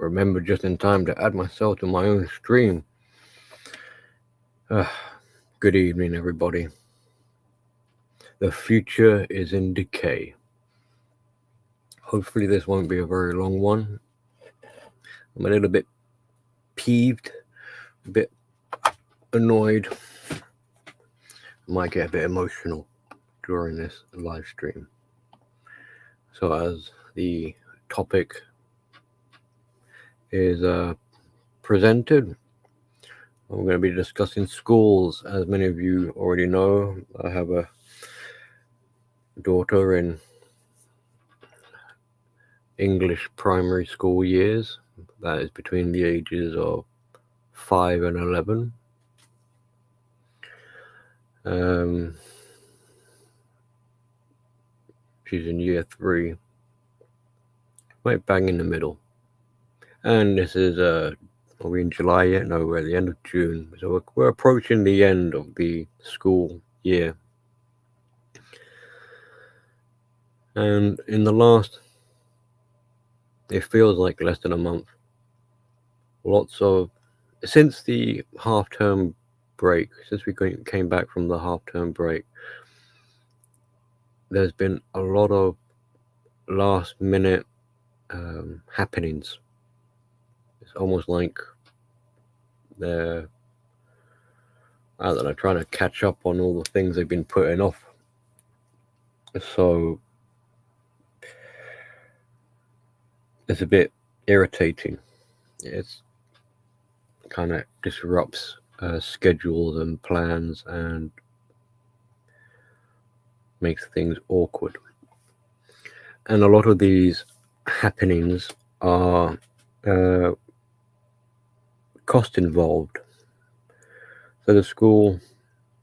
Remember just in time to add myself to my own stream. Good evening, everybody. The future is in decay. Hopefully this won't be a very long one. I'm a little bit peeved, a bit annoyed. I might get a bit emotional during this live stream. So as the topic is presented, we're going to be discussing schools. As many of you already know, I have a daughter in English primary school years. That is between the ages of 5 and 11. She's in year 3, right bang in the middle. And this is are we in July yet? No, we're at the end of June. So we're approaching the end of the school year. And in the last, it feels like less than a month, since the half-term break, since we came back from the half-term break, there's been a lot of last-minute happenings. It's almost like they're, I don't know, trying to catch up on all the things they've been putting off. So it's a bit irritating. It's kind of disrupts schedules and plans and makes things awkward. And a lot of these happenings are cost involved. So the school,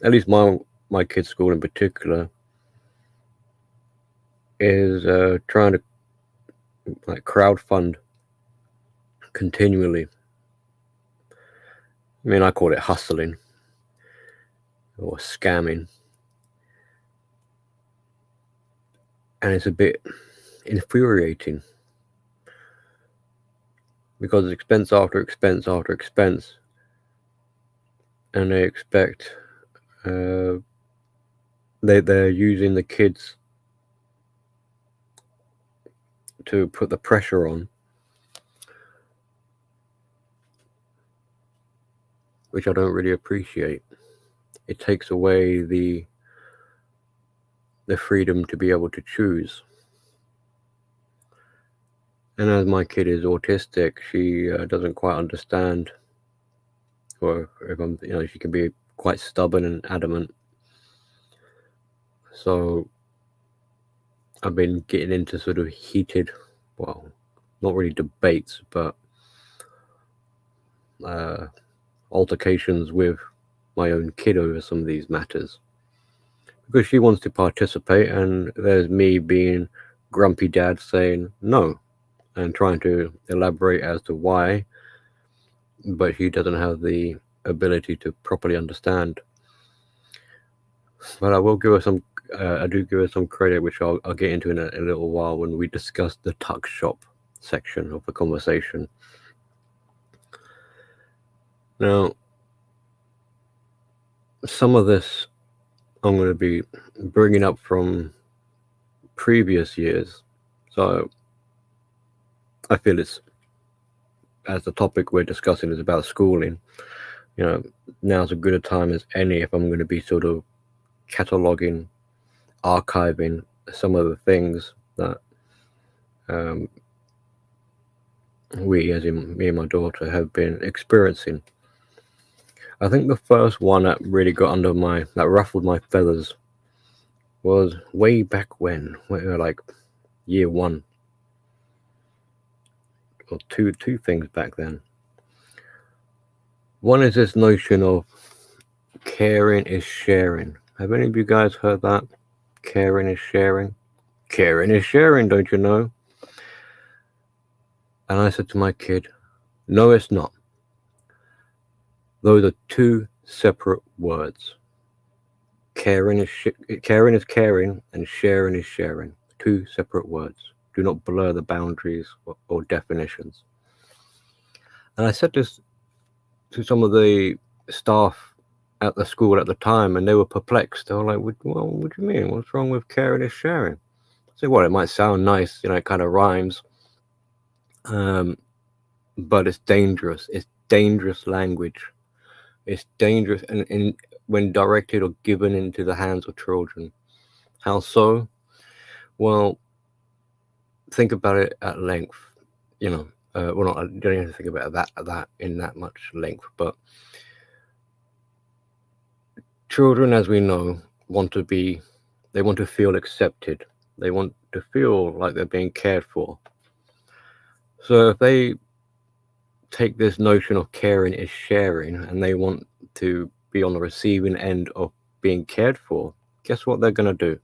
at least my kid's school in particular, is trying to crowdfund continually. I mean, I call it hustling or scamming. And it's a bit infuriating because it's expense after expense after expense. And they expect they're using the kids to put the pressure on, which I don't really appreciate. It takes away the freedom to be able to choose. And as my kid is autistic, she doesn't quite understand, or she can be quite stubborn and adamant. So I've been getting into sort of heated, well, not really debates, but altercations with my own kid over some of these matters, because she wants to participate, and there's me being grumpy dad saying no and trying to elaborate as to why, but she doesn't have the ability to properly understand. But I will give her some I do give her some credit, which I'll get into in a little while when we discuss the tuck shop section of the conversation. Now, some of this I'm going to be bringing up from previous years, so I feel it's, as the topic we're discussing is about schooling, now's as good a time as any if I'm going to be sort of cataloging, archiving some of the things that we, as in me and my daughter, have been experiencing. I think the first one that really that ruffled my feathers was way back when we were like year 1, or two things back then. One is this notion of caring is sharing. Have any of you guys heard that? Caring is sharing. Caring is sharing, don't you know? And I said to my kid, no, it's not. Those are two separate words. Caring is caring, and sharing is sharing. Two separate words. Do not blur the boundaries or definitions. And I said this to some of the staff at the school at the time, and they were perplexed. They were like, "Well, what do you mean? What's wrong with caring is sharing?" I said, "Well, it might sound nice, it kind of rhymes, but it's dangerous. It's dangerous language. It's dangerous, and when directed or given into the hands of children. How so? Well, think about it at length. Well, not, I don't even think about that in that much length, but children, as we know, they want to feel accepted. They want to feel like they're being cared for. So if they take this notion of caring is sharing, and they want to be on the receiving end of being cared for, guess what they're going to do?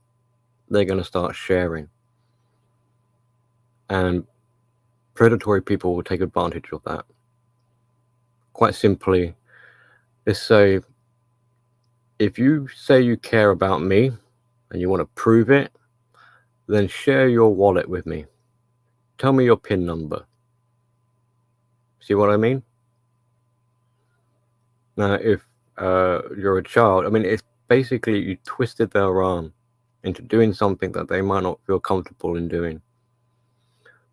They're going to start sharing. And predatory people will take advantage of that. Quite simply, let's say, if you say you care about me and you want to prove it, then share your wallet with me. Tell me your PIN number. See what I mean? Now, if you're a child, it's basically you twisted their arm into doing something that they might not feel comfortable in doing.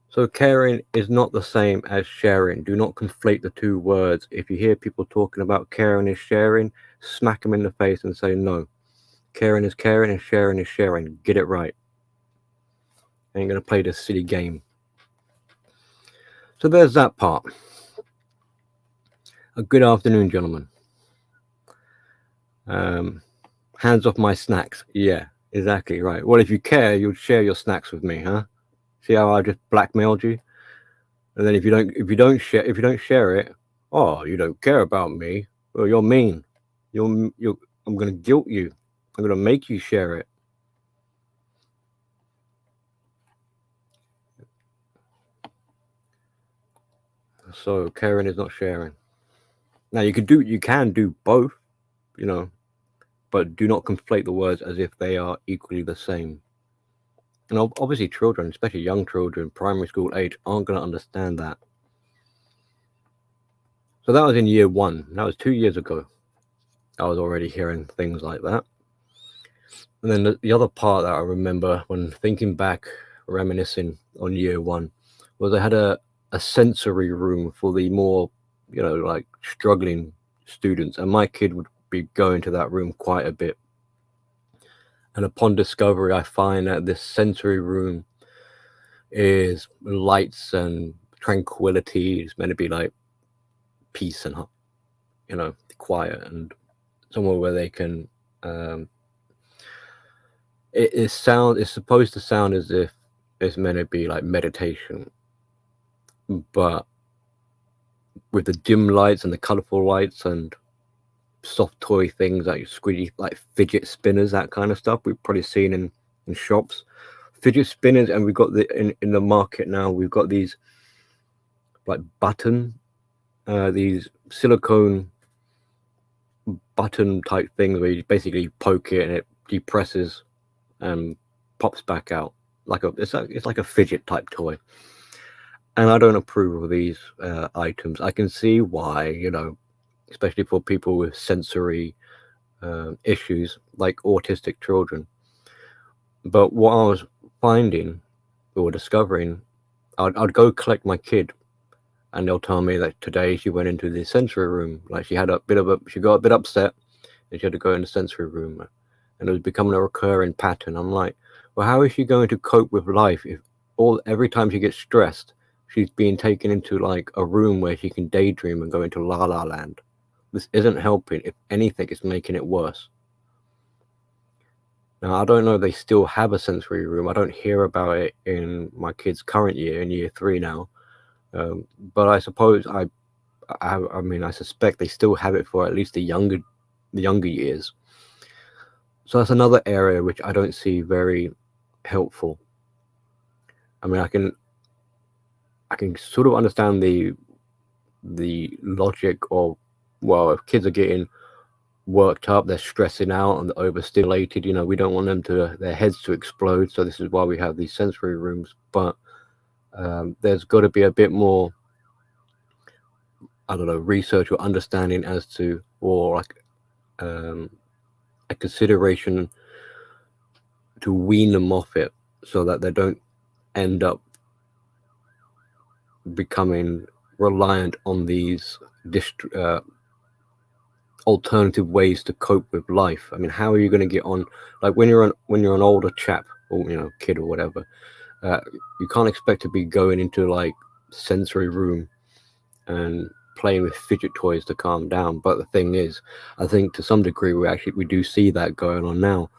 So caring is not the same as sharing. Do not conflate the two words. If you hear people talking about caring is sharing, smack them in the face and say, no, caring is caring and sharing is sharing. Get it right. I ain't going to play this silly game. So there's that part. A good afternoon, gentlemen. Hands off my snacks. Yeah, exactly right. Well, if you care, you'd share your snacks with me, huh? See how I just blackmailed you? And then if you don't share it, oh, you don't care about me. Well, you're mean. I'm gonna guilt you. I'm gonna make you share it. So caring is not sharing. Now you can do both, but do not conflate the words as if they are equally the same. And obviously children, especially young children, primary school age, aren't going to understand that. So that was in year 1. That was 2 years ago. I was already hearing things like that. And then the other part that I remember when thinking back, reminiscing on year 1, was I had a sensory room for the more, like struggling students. And my kid would be going to that room quite a bit. And upon discovery, I find that this sensory room is lights and tranquility. It's meant to be like peace and, quiet, and somewhere where they can, it's supposed to sound as if it's meant to be like meditation, but with the dim lights and the colorful lights and soft toy things like squidgy, like fidget spinners, that kind of stuff we've probably seen in shops, fidget spinners. And we've got in the market now, we've got these like these silicone button type things where you basically poke it and it depresses and pops back out it's like a fidget type toy. And I don't approve of these items. I can see why, especially for people with sensory issues like autistic children. But what I was finding or discovering, I'd go collect my kid, and they'll tell me that today she went into the sensory room. Like she got a bit upset, and she had to go in the sensory room, and it was becoming a recurring pattern. I'm like, well, how is she going to cope with life if every time she gets stressed, she's being taken into like a room where she can daydream and go into la la land? This isn't helping. If anything, it's making it worse. Now, I don't know if they still have a sensory room. I don't hear about it in my kid's current year, in year 3 now. But I suppose I suspect they still have it for at least the younger years. So that's another area which I don't see very helpful. I can sort of understand the logic of, well, if kids are getting worked up, they're stressing out and they're overstimulated, we don't want them their heads to explode. So this is why we have these sensory rooms. But there's got to be a bit more I don't know, research or understanding as to, or like a consideration to wean them off it so that they don't end up becoming reliant on these alternative ways to cope with life. I mean, how are you going to get on, like when you're an older chap, or kid or whatever, you can't expect to be going into like sensory room and playing with fidget toys to calm down. But the thing is, I think to some degree we do see that going on now.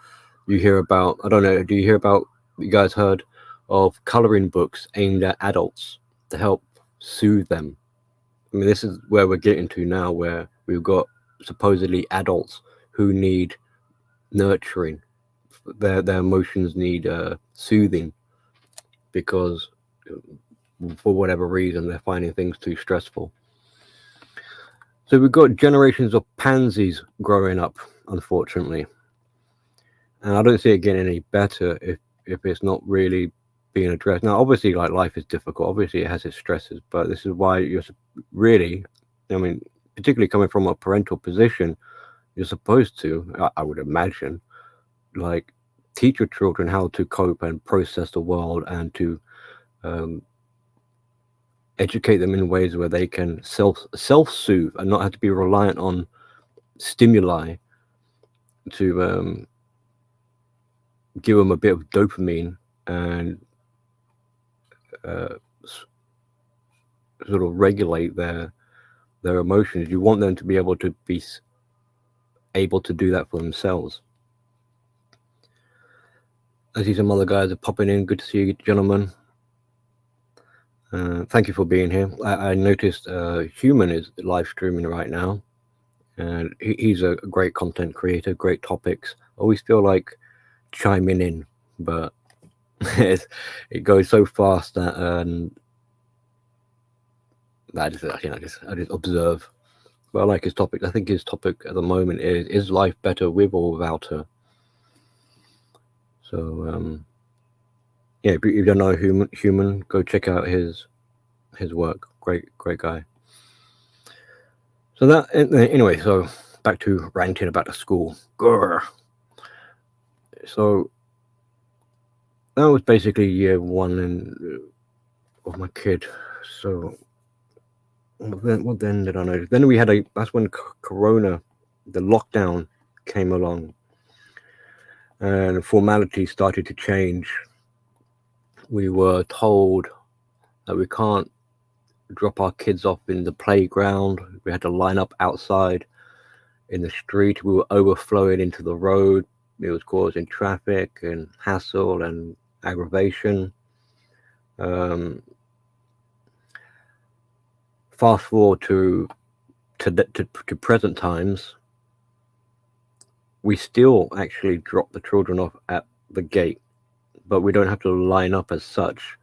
You hear about, I don't know, do you hear about, you guys heard of coloring books aimed at adults to help soothe them? I mean, this is where we're getting to now, where we've got supposedly adults who need nurturing. Their emotions need soothing because for whatever reason they're finding things too stressful. So we've got generations of pansies growing up, unfortunately, and I don't see it getting any better if it's not really being addressed. Now, obviously, like life is difficult. Obviously, it has its stresses, but this is why you're really, I mean, particularly coming from a parental position, you're supposed to, I would imagine, like teach your children how to cope and process the world, and to educate them in ways where they can self-soothe and not have to be reliant on stimuli to give them a bit of dopamine and sort of regulate their emotions. You want them to be able to do that for themselves. I see some other guys are popping in. Good to see you, gentlemen. Thank you for being here. I noticed Human is live streaming right now, and he's a great content creator, great topics. I always feel like chiming in, but it goes so fast that I just observe. But I like his topic. I think his topic at the moment is life better with or without her? So yeah, if you don't know Human, go check out his work. Great guy. So that anyway. So back to ranting about the school. Grr. So that was basically year one of my kid. So what then did I notice? Then we had that's when Corona, the lockdown came along, and formalities started to change. We were told that we can't drop our kids off in the playground. We had to line up outside in the street. We were overflowing into the road. It was causing traffic and hassle and aggravation. Fast forward to present times, we still actually drop the children off at the gate, but we don't have to line up as such.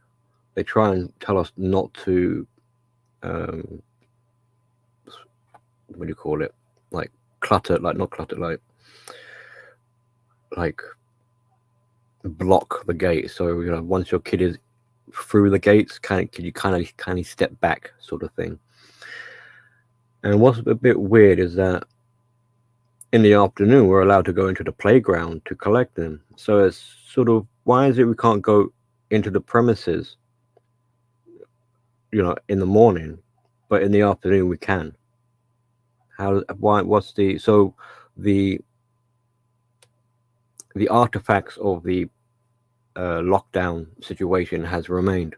They try and tell us not to, what do you call it? Like clutter, like not clutter, like block the gate. So once your kid is through the gates, can you kind of step back, sort of thing. And what's a bit weird is that in the afternoon we're allowed to go into the playground to collect them. So it's sort of, why is it we can't go into the premises, in the morning, but in the afternoon we can? What's the artifacts of the lockdown situation has remained.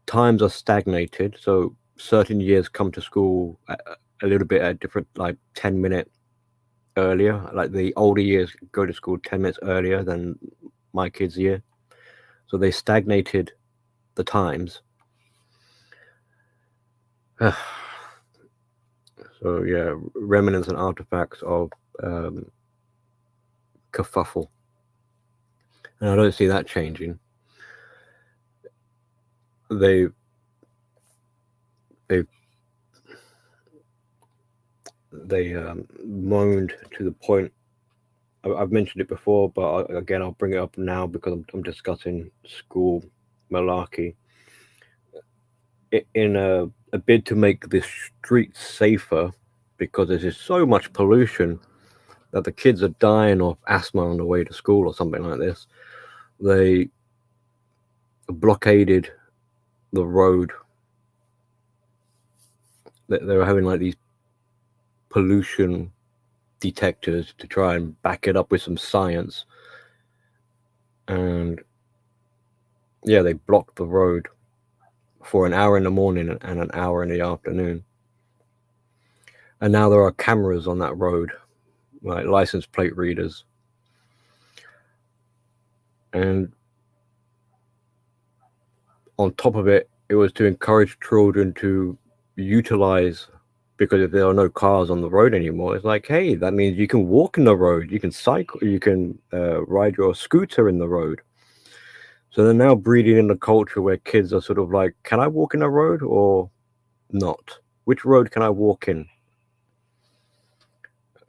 Times are stagnated, so certain years come to school a little bit at different, like 10-minute earlier. Like the older years go to school 10 minutes earlier than my kids' year, so they stagnated the times. So yeah, remnants and artifacts of kerfuffle, and I don't see that changing. They moaned to the point. I've mentioned it before, but again, I'll bring it up now because I'm discussing school malarkey. in a bid to make the streets safer, because there's just so much pollution that the kids are dying of asthma on the way to school or something like this. They blockaded the road. They were having like these pollution detectors to try and back it up with some science. And yeah, they blocked the road for an hour in the morning and an hour in the afternoon. And now there are cameras on that road, like license plate readers. And on top of it, it was to encourage children to utilize, because if there are no cars on the road anymore, it's like, hey, that means you can walk in the road, you can cycle, you can ride your scooter in the road. So they're now breeding in a culture where kids are sort of like, can I walk in the road or not? Which road can I walk in?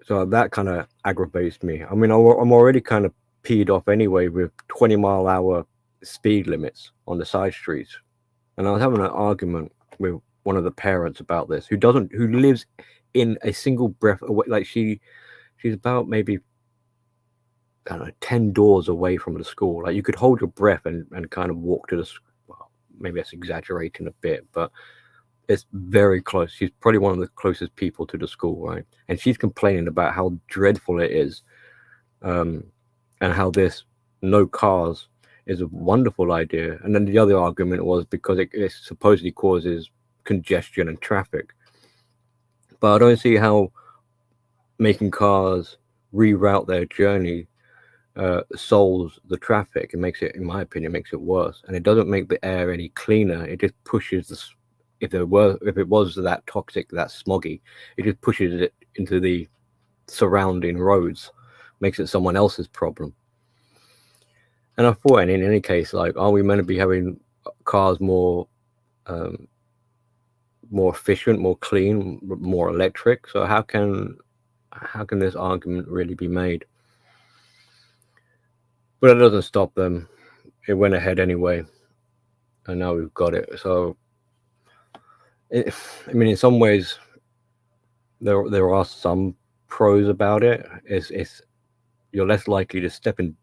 So that kind of aggravates me. I mean, I'm already kind of peed off anyway with 20-mile-hour speed limits on the side streets. And I was having an argument with one of the parents about this, who lives in a single breath away. Like she's about maybe, I don't know, 10 doors away from the school. Like you could hold your breath and kind of walk to the school. Well, maybe that's exaggerating a bit, but it's very close. She's probably one of the closest people to the school, right? And she's complaining about how dreadful it is, and how this no cars is a wonderful idea. And then the other argument was because it supposedly causes congestion and traffic. But I don't see how making cars reroute their journey solves the traffic. It makes it, in my opinion, makes it worse. And it doesn't make the air any cleaner. It just pushes this. If it was that toxic, that smoggy, it just pushes it into the surrounding roads, makes it someone else's problem. And I thought, and in any case, like, are we meant to be having cars more efficient, more clean, more electric? So how can this argument really be made? But it doesn't stop them. It went ahead anyway, and now we've got it. So, I mean, in some ways, there are some pros about it. It's you're less likely to step in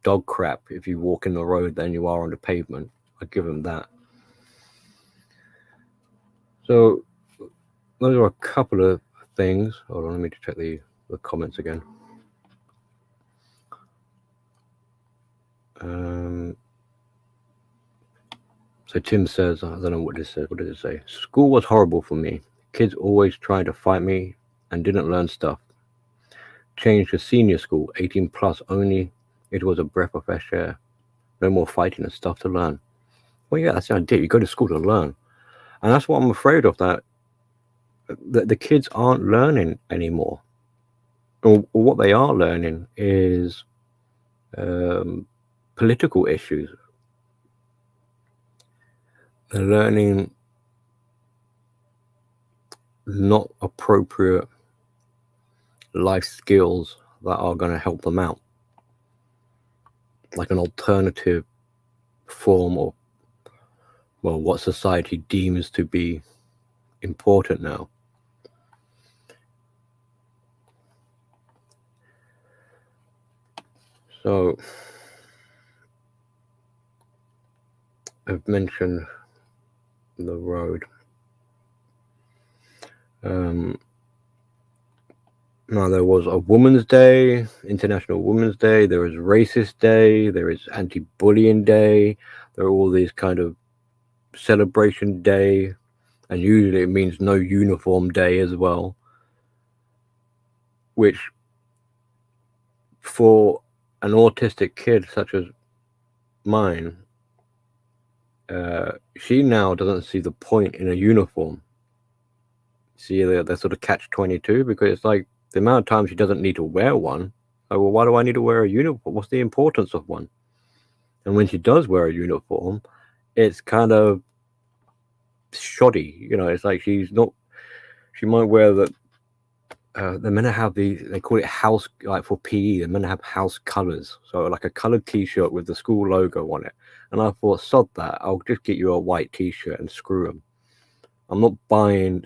dog crap if you walk in the road than you are on the pavement. I give them that. So those are a couple of things. Hold on, let me check the comments again. So Tim says, I don't know what this says. What did it say? School was horrible for me. Kids always tried to fight me and didn't learn stuff. Changed to senior school, 18 plus only. It was a breath of fresh air. No more fighting and stuff to learn. Well, yeah, that's the idea. You go to school to learn. And that's what I'm afraid of, that the kids aren't learning anymore. Or what they are learning is political issues. They're learning not appropriate life skills that are going to help them out, like an alternative form of, well, what society deems to be important now. So I've mentioned the road. Now, there was a Women's Day, International Women's Day. There is Racist Day. There is Anti-Bullying Day. There are all these kind of celebration day, and usually it means no uniform day as well, which for an autistic kid such as mine, she now doesn't see the point in a uniform. See, they're sort of catch-22, because it's like the amount of times she doesn't need to wear one. Like, well, why do I need to wear a uniform? What's the importance of one? And when she does wear a uniform, it's kind of shoddy. You know, it's like she might wear the, they're meant to have they call it house, like for PE, they're meant to have house colors. So like a colored t-shirt with the school logo on it. And I thought, sod that, I'll just get you a white t-shirt and screw them. I'm not buying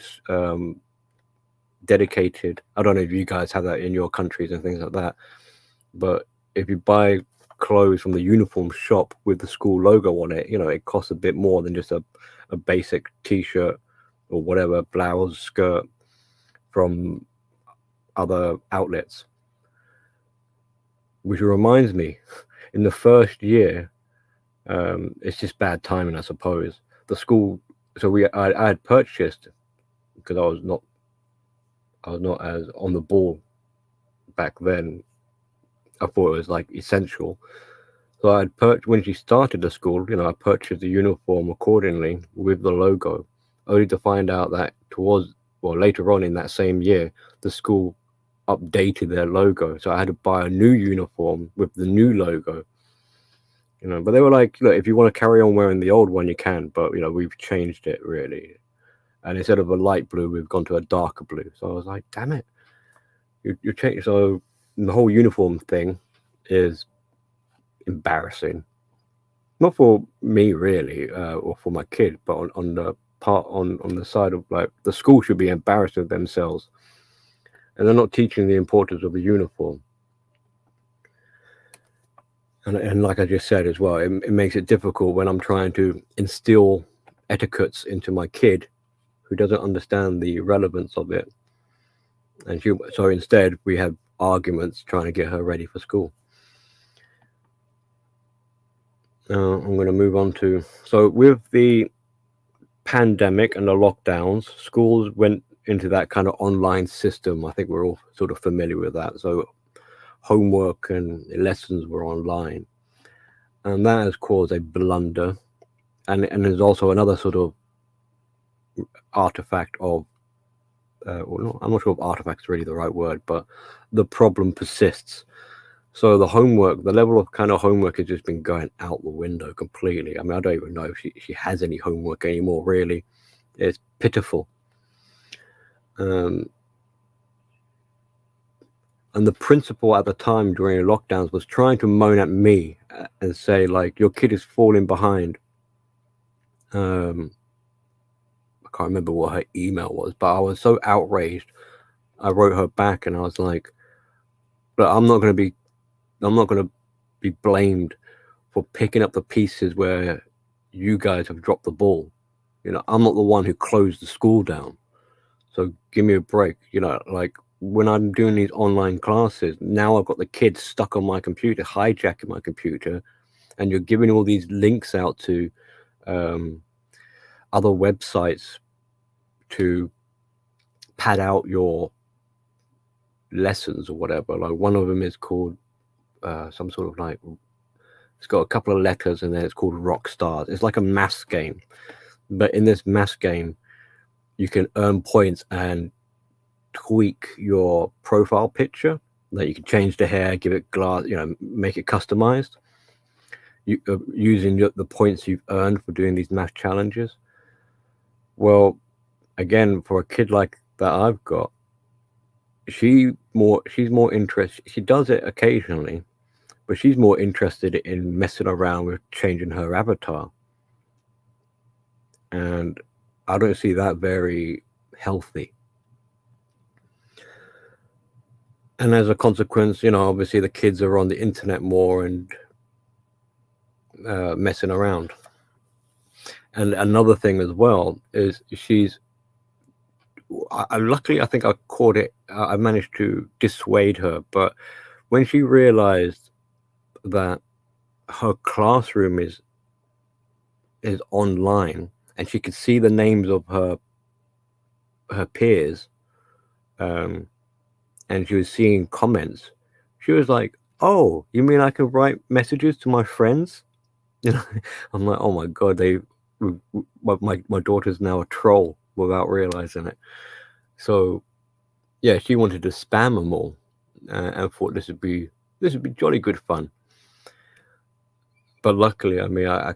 dedicated. I don't know if you guys have that in your countries and things like that, but if you buy clothes from the uniform shop with the school logo on it, it costs a bit more than just a basic t-shirt or whatever, blouse, skirt from other outlets. Which reminds me, in the first year, it's just bad timing, I suppose. The school, so I had purchased, because I was not as on the ball back then. I thought it was like essential. So I had purchased, when she started the school, I purchased the uniform accordingly with the logo, only to find out that later on in that same year, the school updated their logo. So I had to buy a new uniform with the new logo. But they were like, look, if you want to carry on wearing the old one, you can, but we've changed it really. And instead of a light blue, we've gone to a darker blue. So I was like, damn it. You're changing. So the whole uniform thing is embarrassing. Not for me really, or for my kid, but on the part on the side of like the school should be embarrassed of themselves. And they're not teaching the importance of the uniform. And like I just said as well, it makes it difficult when I'm trying to instill etiquettes into my kid who doesn't understand the relevance of it. And so instead, we have arguments trying to get her ready for school. I'm going to move on to, so with the pandemic and the lockdowns, schools went into that kind of online system. I think we're all sort of familiar with that. So homework and lessons were online, and that has caused a blunder. And there's also another sort of artifact of, I'm not sure if artifact's really the right word, but the problem persists. So the level of kind of homework has just been going out the window completely. I mean, I don't even know if she has any homework anymore, really. It's pitiful. And the principal at the time during the lockdowns was trying to moan at me and say, like, your kid is falling behind. I can't remember what her email was, but I was so outraged. I wrote her back and I was like, but I'm not going to be blamed for picking up the pieces where you guys have dropped the ball. I'm not the one who closed the school down. So give me a break. Like when I'm doing these online classes, now I've got the kids stuck on my computer, hijacking my computer, and you're giving all these links out to other websites to pad out your lessons or whatever. Like one of them is called some sort of like, it's got a couple of letters and then it's called Rock Stars. It's like a maths game, but in this maths game you can earn points and tweak your profile picture. Like you can change the hair, give it glass, make it customized, using the points you've earned for doing these math challenges. Well, again, for a kid like that I've got, she's more interested. She does it occasionally, but she's more interested in messing around with changing her avatar. And I don't see that very healthy. And as a consequence, obviously the kids are on the internet more and messing around. And another thing as well is luckily, I think I caught it. I managed to dissuade her. But when she realized that her classroom is online and she could see the names of her peers, and she was seeing comments, she was like, oh, you mean I can write messages to my friends? I'm like, oh my god, my daughter's now a troll without realizing it. So yeah, she wanted to spam them all, and thought this would be jolly good fun. But luckily, I mean, I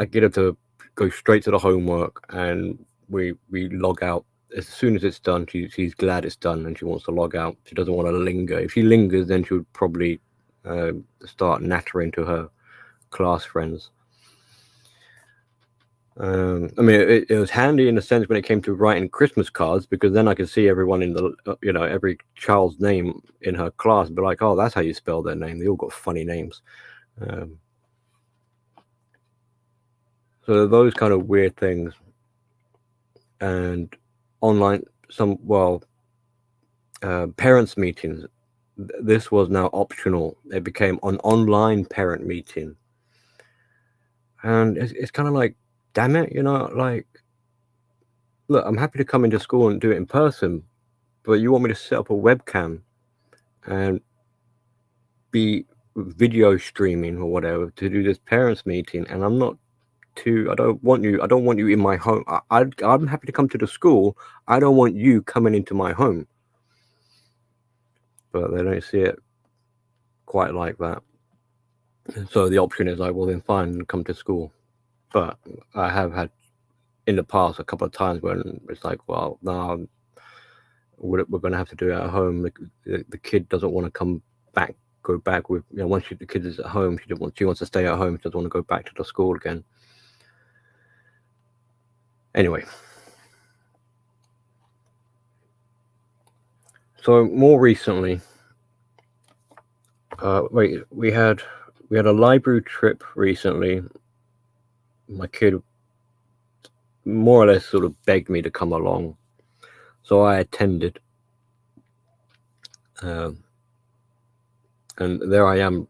get her to go straight to the homework, and we log out as soon as it's done. She's glad it's done, and she wants to log out. She doesn't want to linger. If she lingers, then she would probably start nattering to her class friends. I mean, it was handy in a sense when it came to writing Christmas cards, because then I could see everyone in the, every child's name in her class and be like, oh, that's how you spell their name. They all got funny names. So those kind of weird things. And online, parents' meetings. This was now optional. It became an online parent meeting. And it's kind of like, damn it, like, look, I'm happy to come into school and do it in person, but you want me to set up a webcam and be video streaming or whatever to do this parents meeting, and I don't want you in my home. I'm happy to come to the school. I don't want you coming into my home. But they don't see it quite like that. So the option is like, well, then fine, come to school. But I have had in the past a couple of times when it's like, well, no, we're going to have to do it at home. The kid doesn't want to go back with, once the kid is at home, she wants to stay at home. She doesn't want to go back to the school again. Anyway. So more recently, we had a library trip recently. My kid more or less sort of begged me to come along, so I attended. And there I am,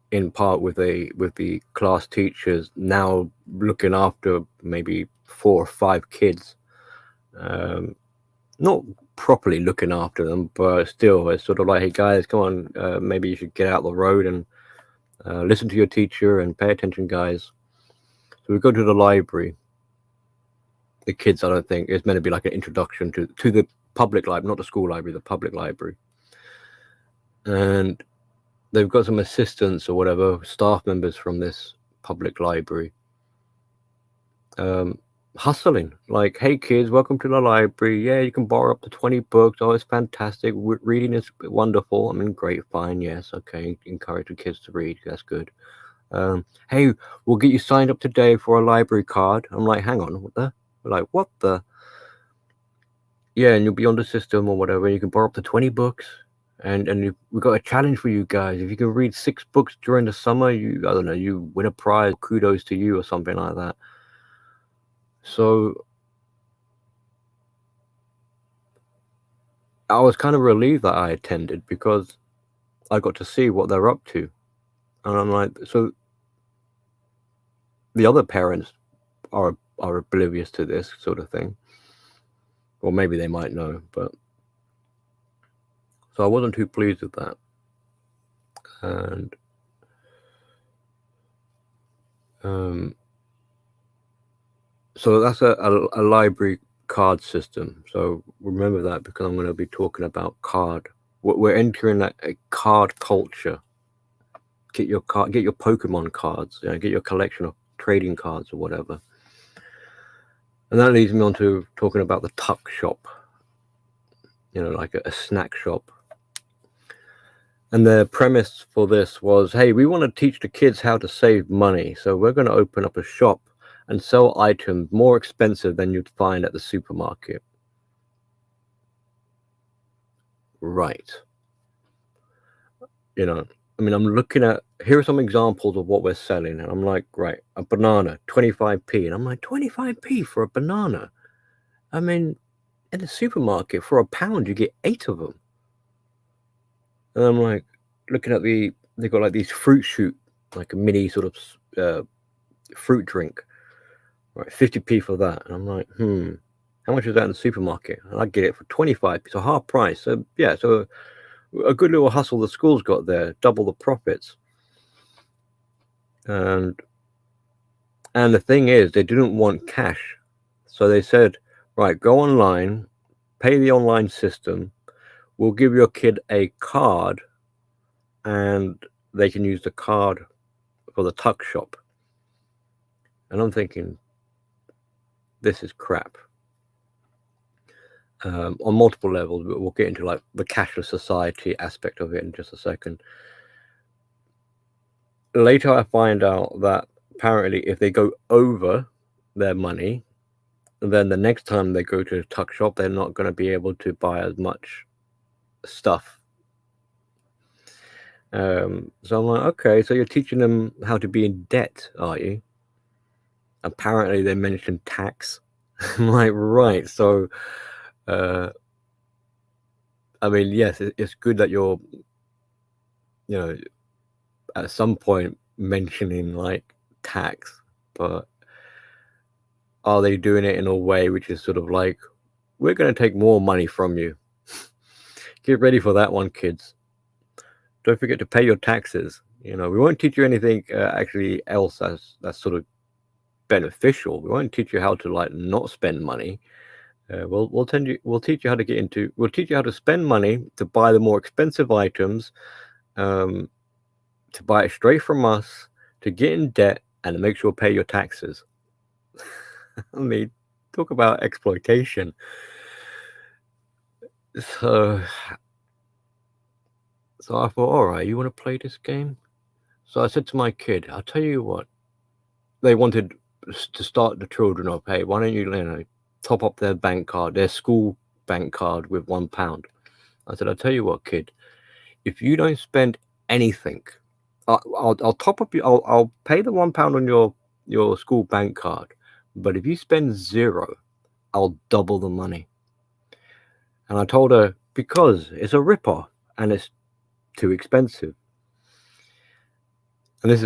in part with the class teachers, now looking after maybe 4 or 5 kids. Not properly looking after them, but still, it's sort of like, hey guys, come on, maybe you should get out the road and listen to your teacher and pay attention, guys. So we go to the library. The kids, I don't think, it's meant to be like an introduction to the public library, not the school library, the public library. And they've got some assistants or whatever, staff members from this public library, hustling, like, hey kids, welcome to the library. Yeah, you can borrow up to 20 books. Oh, it's fantastic. Reading is wonderful. I mean, great, fine, yes, okay. Encourage the kids to read. That's good. Hey, we'll get you signed up today for a library card. I'm like, hang on, what the? Yeah, and you'll be on the system or whatever. You can borrow up to 20 books. And we've got a challenge for you guys. If you can read 6 books during the summer, you win a prize. Kudos to you, or something like that. So I was kind of relieved that I attended, because I got to see what they're up to. And I'm like, so the other parents are oblivious to this sort of thing. Or maybe they might know, but so I wasn't too pleased with that. And so that's a library card system. So remember that, because I'm going to be talking about card. We're entering a card culture. Get your Pokemon cards. Get your collection of trading cards or whatever. And that leads me on to talking about the tuck shop. Like a snack shop. And the premise for this was, hey, we want to teach the kids how to save money. So we're going to open up a shop and sell items more expensive than you'd find at the supermarket. Right. I mean, I'm looking at, here are some examples of what we're selling. And I'm like, right, a banana, 25p. And I'm like, 25p for a banana? I mean, in the supermarket, for £1, you get 8 of them. And I'm like, looking at they've got like these fruit shoot, like a mini sort of fruit drink. Right, 50p for that. And I'm like, how much is that in the supermarket? And I get it for 25p, so half price. So yeah, so a good little hustle the school's got there, double the profits. And the thing is, they didn't want cash. So they said, right, go online, pay the online system, we'll give your kid a card, and they can use the card for the tuck shop. And I'm thinking, this is crap. On multiple levels, but we'll get into like the cashless society aspect of it in just a second. Later, I find out that apparently if they go over their money, and then the next time they go to a tuck shop, they're not going to be able to buy as much stuff. So I'm like, okay, so you're teaching them how to be in debt, are you? Apparently they mentioned tax. I'm like, right. So, I mean, yes, it's good that you're, at some point mentioning like tax, but are they doing it in a way which is sort of like, we're going to take more money from you? Get ready for that one, kids. Don't forget to pay your taxes. We won't teach you anything actually else that's sort of beneficial. We won't teach you how to like not spend money. We'll teach you how to we'll teach you how to spend money to buy the more expensive items, to buy it straight from us, to get in debt, and to make sure pay your taxes. I mean, talk about exploitation. So I thought, all right, you want to play this game? So I said to my kid, I'll tell you what. They wanted to start the children off. Hey, why don't you, top up their bank card, their school bank card with £1? I said, I'll tell you what, kid. If you don't spend anything, I'll top up you. I'll pay the £1 on your school bank card. But if you spend zero, I'll double the money. And I told her, because it's a rip-off and it's too expensive. And this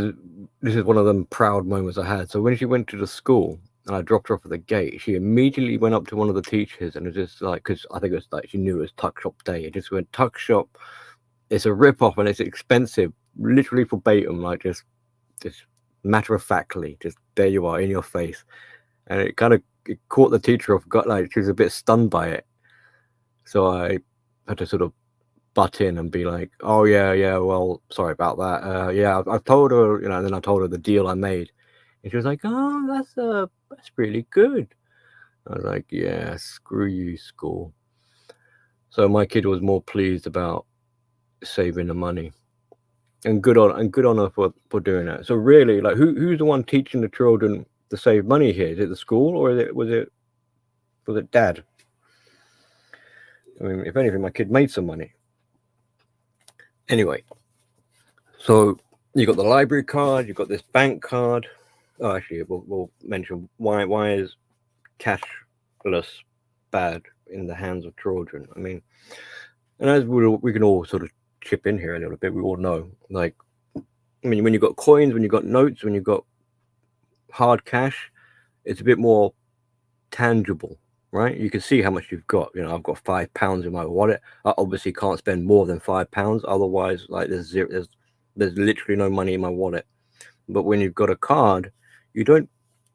is one of them proud moments I had. So when she went to the school and I dropped her off at the gate, she immediately went up to one of the teachers and it was just like, because I think it was like she knew it was tuck shop day. It just went, tuck shop, it's a rip-off and it's expensive, literally verbatim, like just matter of factly, just there you are in your face. And it kind of caught the teacher off guard, like she was a bit stunned by it. So I had to sort of butt in and be like, oh yeah, well, sorry about that. Yeah, I've told her, and then I told her the deal I made, and she was like, oh, that's really good. I was like, yeah, screw you, school. So my kid was more pleased about saving the money, and good on her for doing that. So really, like, who's the one teaching the children to save money here? Is it the school, or was it dad? I mean, if anything, my kid made some money. Anyway, so you got the library card, you got this bank card. Oh, actually, we'll mention why is cashless bad in the hands of children. I mean, and as we can all sort of chip in here a little bit, we all know, like, I mean, when you've got coins, when you've got notes, when you've got hard cash, it's a bit more tangible, right? You can see how much you've got. I've got £5 in my wallet. I obviously can't spend more than £5, otherwise, like, there's literally no money in my wallet. But when you've got a card, you don't.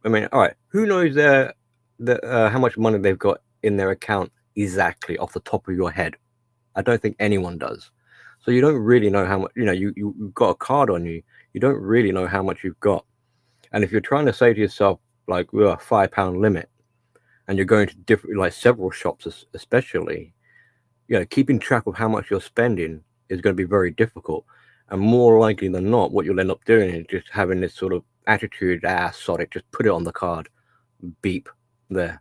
I mean, all right, who knows how much money they've got in their account exactly off the top of your head? I don't think anyone does. So you don't really know how much. You've got a card on you. You don't really know how much you've got. And if you're trying to say to yourself, like, we're a £5 limit, and you're going to different, like, several shops, especially, keeping track of how much you're spending is going to be very difficult. And more likely than not, what you'll end up doing is just having this sort of attitude, sod it, just put it on the card, beep, there,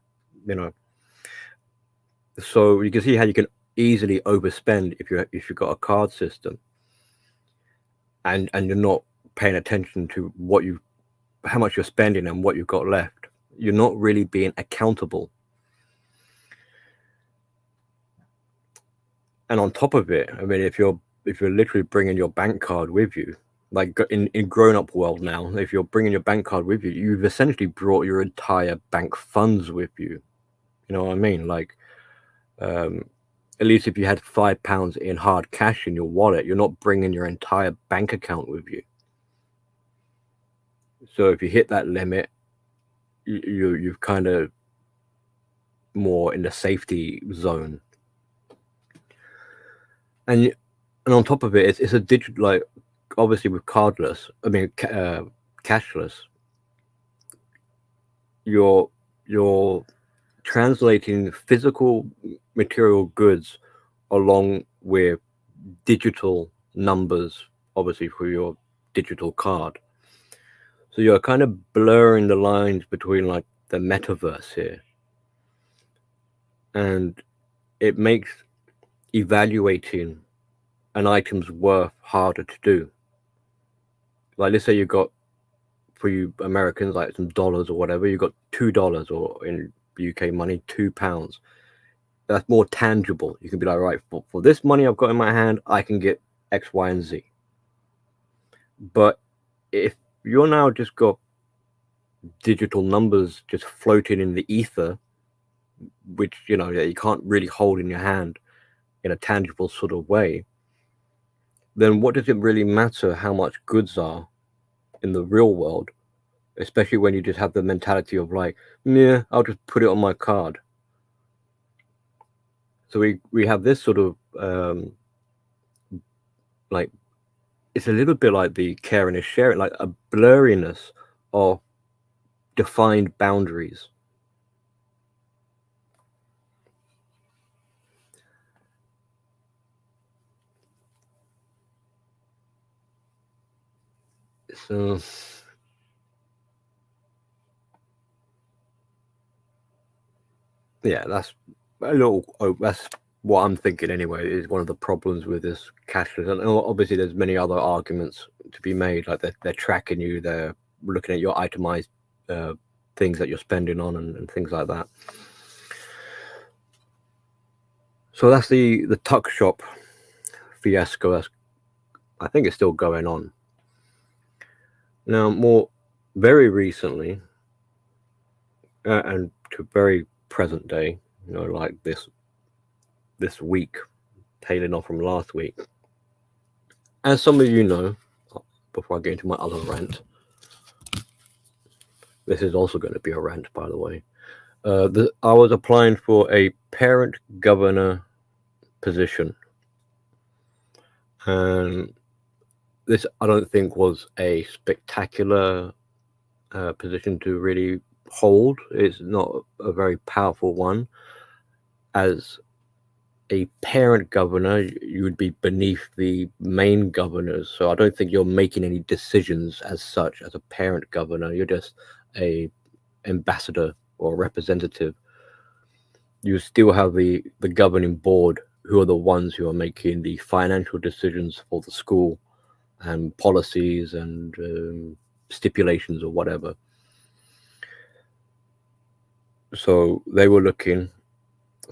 So you can see how you can easily overspend if you've got a card system, and you're not paying attention to how much you're spending and what you've got left. You're not really being accountable. And on top of it, I mean, if you're literally bringing your bank card with you, like in grown-up world now, if you're bringing your bank card with you, you've essentially brought your entire bank funds with you. You know what I mean? Like, at least if you had £5 in hard cash in your wallet, you're not bringing your entire bank account with you. So if you hit that limit, you've kind of more in the safety zone. And on top of it, it's a digital, like, obviously with cashless, you're translating physical material goods along with digital numbers, obviously for your digital card. So you're kind of blurring the lines between, like, the metaverse here, and it makes evaluating an item's worth harder to do. Like, let's say you got, for you Americans, like some dollars or whatever, you got $2, or in UK money, £2. That's more tangible. You can be like, right, for this money I've got in my hand, I can get X, Y, and Z. But if you're now just got digital numbers just floating in the ether, which you can't really hold in your hand in a tangible sort of way, then what does it really matter how much goods are in the real world, especially when you just have the mentality of like, yeah, I'll just put it on my card. So we have this sort of like, it's a little bit like the caring is sharing, like a blurriness of defined boundaries. So yeah, that's what I'm thinking anyway, is one of the problems with this cashless. And obviously there's many other arguments to be made, like they're tracking you, they're looking at your itemized things that you're spending on, and things like that. So that's the tuck shop fiasco. I think it's still going on. Now, more very recently, and to very present day, like this week, tailing off from last week. As some of you know, before I get into my other rant, this is also going to be a rant, by the way. I was applying for a parent governor position, and this I don't think was a spectacular position to really hold. It's not a very powerful one. As a parent governor, you would be beneath the main governors, so I don't think you're making any decisions as such. As a parent governor, you're just a ambassador or representative. You still have the governing board, who are the ones who are making the financial decisions for the school and policies and stipulations or whatever. So they were looking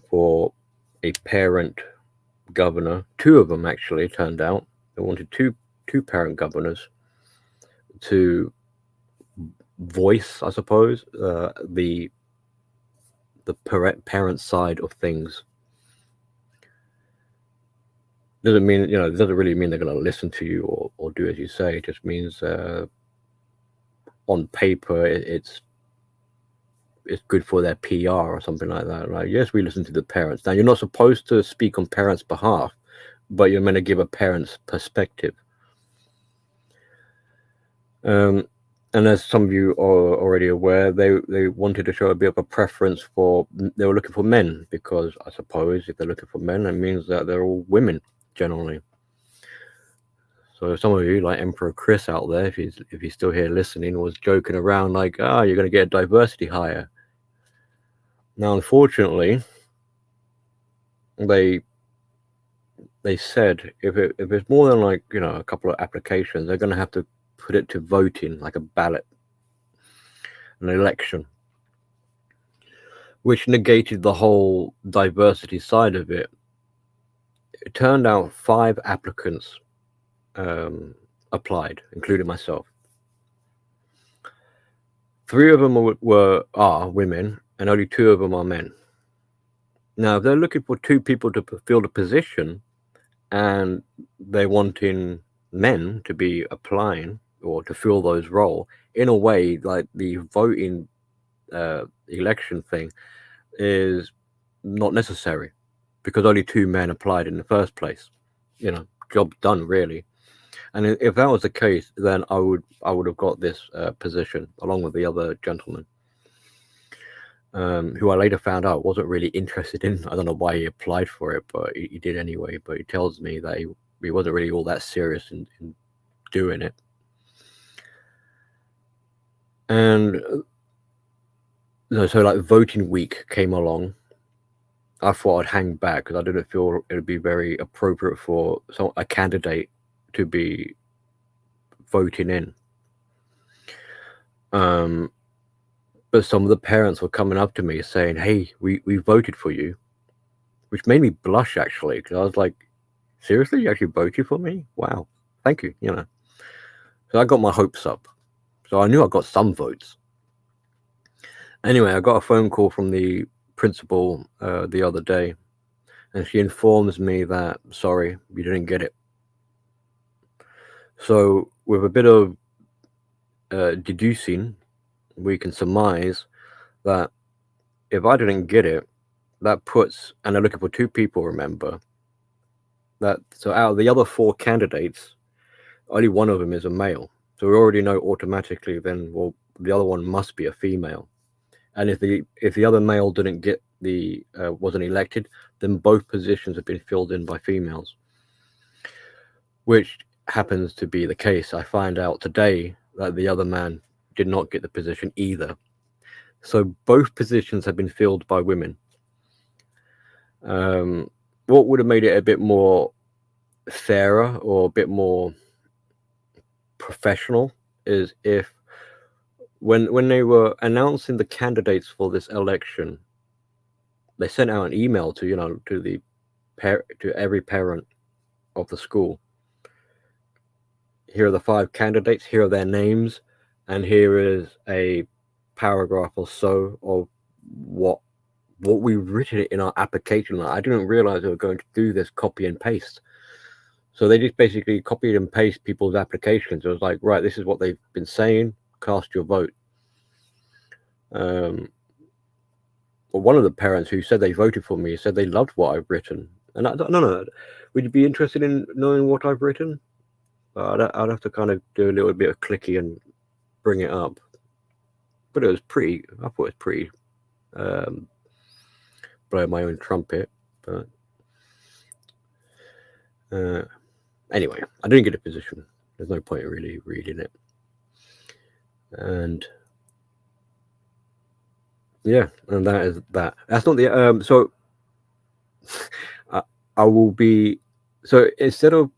for a parent governor. Two of them actually turned out. They wanted two parent governors to voice, I suppose, the parent side of things. Doesn't mean, it doesn't really mean they're going to listen to you or do as you say. It just means on paper it's good for their PR or something like that. Like, yes, we listen to the parents. Now, you're not supposed to speak on parents' behalf, but you're meant to give a parent's perspective. And as some of you are already aware, they wanted to show a bit of a preference they were looking for men, because I suppose if they're looking for men, it means that they're all women generally. So some of you, like Emperor Chris out there, if he's still here listening, was joking around like, you're going to get a diversity hire. Now, unfortunately, they said if it's more than like a couple of applications, they're going to have to put it to voting, like a ballot, an election, which negated the whole diversity side of it. It turned out 5 applicants applied, including myself. 3 of them are women, and only 2 of them are men. Now, if they're looking for 2 people to fill the position, and they're wanting men to be applying or to fill those roles, in a way, like the voting election thing is not necessary, because only 2 men applied in the first place. Job done, really. And if that was the case, then I would have got this position along with the other gentleman, who I later found out wasn't really interested in. I don't know why he applied for it, but he did anyway. But he tells me that he wasn't really all that serious in doing it. And so like voting week came along. I thought I'd hang back because I didn't feel it would be very appropriate for a candidate to be voting in. But some of the parents were coming up to me saying, "Hey, we voted for you," which made me blush actually, because I was like, "Seriously, you actually voted for me? Wow, thank you." So I got my hopes up. So I knew I got some votes. Anyway, I got a phone call from the principal the other day, and she informs me that, sorry, you didn't get it. So with a bit of deducing, we can surmise that if I didn't get it, that puts, and they're looking for 2 people, remember, so out of the other 4 candidates, only one of them is a male. So we already know automatically then, well, the other one must be a female. And if the other male didn't get wasn't elected, then both positions have been filled in by females, which happens to be the case. I find out today that the other man did not get the position either. So both positions have been filled by women. What would have made it a bit more fairer or a bit more professional is if when they were announcing the candidates for this election, they sent out an email to to every parent of the school. Here are the 5 candidates, here are their names, and here is a paragraph or so of what we've written in our application. I didn't realize they were going to do this copy and paste. So they just basically copied and paste people's applications. It was like, right, this is what they've been saying, cast your vote. Well, one of the parents who said they voted for me said they loved what I've written. And no. Would you be interested in knowing what I've written? I'd have to kind of do a little bit of clicky and bring it up. But I thought it was pretty blow my own trumpet. But anyway, I didn't get a position. There's no point in really reading it. And yeah, and that is that. That's not the so I will be, so instead of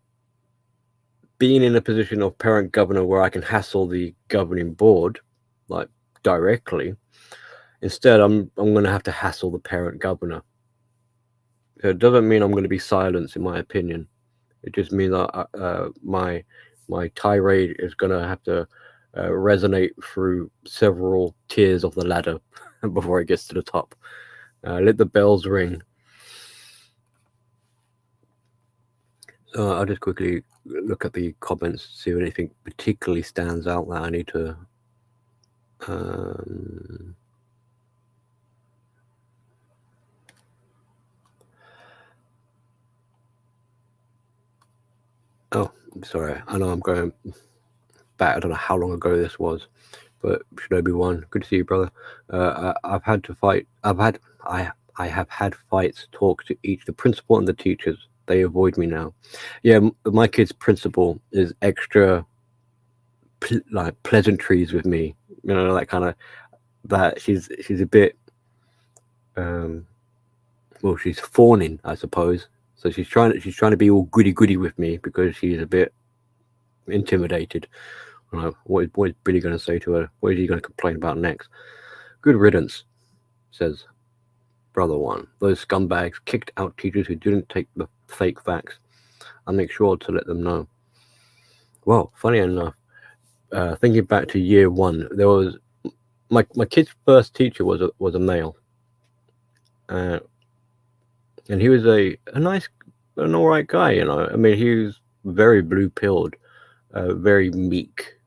being in a position of parent governor where I can hassle the governing board like directly, instead I'm going to have to hassle the parent governor. So it doesn't mean I'm going to be silenced, in my opinion. It just means that my tirade is going to have to resonate through several tiers of the ladder before it gets to the top. Let the bells ring. So I'll just quickly look at the comments, see if anything particularly stands out that I need to. Oh, sorry. I know I'm going back. I don't know how long ago this was, but Shinobi1, good to see you, brother. I've had to fight. I have had fights, talk to each the principal and the teachers. They avoid me now. Yeah, my kid's principal is extra like pleasantries with me. That kind of that. She's a bit. Well, she's fawning, I suppose. So she's trying to be all goody with me because she's a bit intimidated. What is Billy going to say to her? What is he going to complain about next? Good riddance, says Brother One. Those scumbags kicked out teachers who didn't take the fake facts. I'll make sure to let them know. Well, funny enough, thinking back to year 1, there was my kid's first teacher was a male, and he was an all right guy. I mean, he was very blue-pilled, very meek,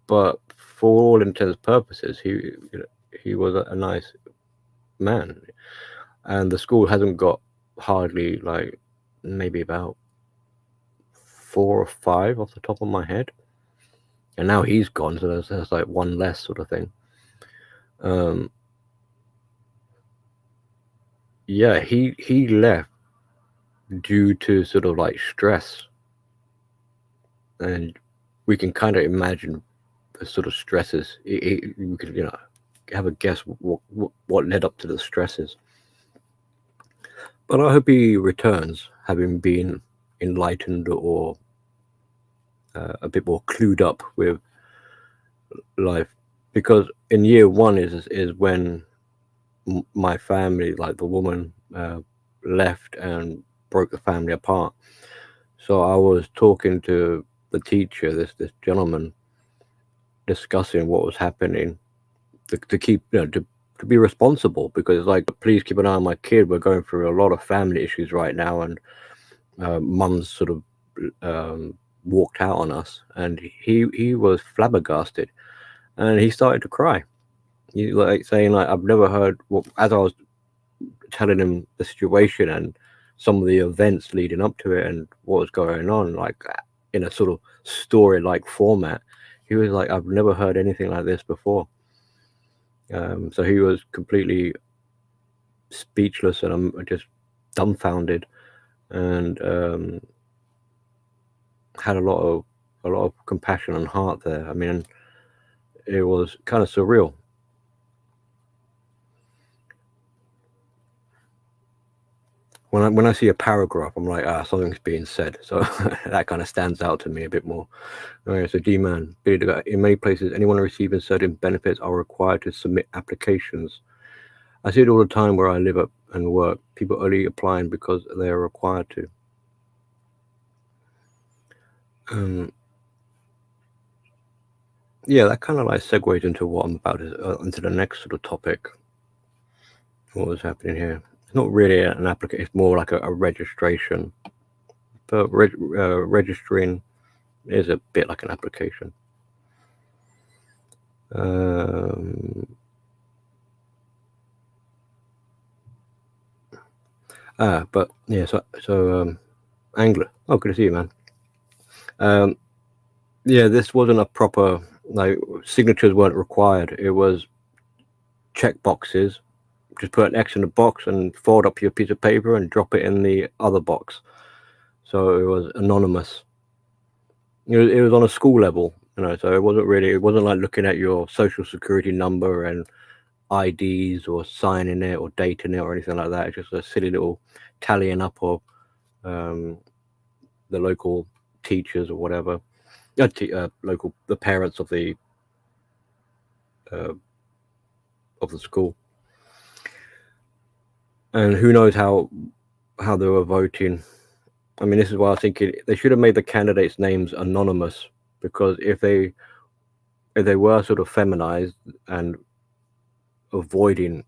but for all intents and purposes, he was a nice man. And the school hasn't got hardly, like, maybe about 4 or 5 off the top of my head. And now he's gone, so there's like one less sort of thing. Yeah, he left due to sort of like stress. And we can kind of imagine the sort of stresses. We could, have a guess what led up to the stresses. But I hope he returns, having been enlightened or a bit more clued up with life. Because in year one is when my family, like the woman, left and broke the family apart. So I was talking to the teacher, this gentleman, discussing what was happening to keep, to be responsible, because it's like, please keep an eye on my kid. We're going through a lot of family issues right now, and mum's sort of walked out on us, and he was flabbergasted, and he started to cry. He like saying like, I've never heard what, as I was telling him the situation and some of the events leading up to it and what was going on, like in a sort of story like format. He was like, I've never heard anything like this before. So he was completely speechless, and I'm just dumbfounded, and had a lot of compassion and heart there. I mean, it was kind of surreal. When I see a paragraph, I'm like, something's being said. So that kind of stands out to me a bit more. Okay, so D-Man, in many places, anyone receiving certain benefits are required to submit applications. I see it all the time where I live up and work. People only applying because they are required to. Yeah, that kind of like segues into what I'm about into the next sort of topic. What was happening here? It's not really an application. It's more like a registration. But registering is a bit like an application. But yeah, so Angler. Oh, good to see you, man. Yeah, this wasn't a proper, like, signatures weren't required. It was check boxes. Just put an X in the box and fold up your piece of paper and drop it in the other box. So it was anonymous. It was on a school level, so it wasn't like looking at your social security number and IDs or signing it or dating it or anything like that. It's just a silly little tallying up of the local teachers or whatever, the parents of the school, and who knows how they were voting. I mean, this is why I was thinking they should have made the candidates' names anonymous, because if they were sort of feminized and avoiding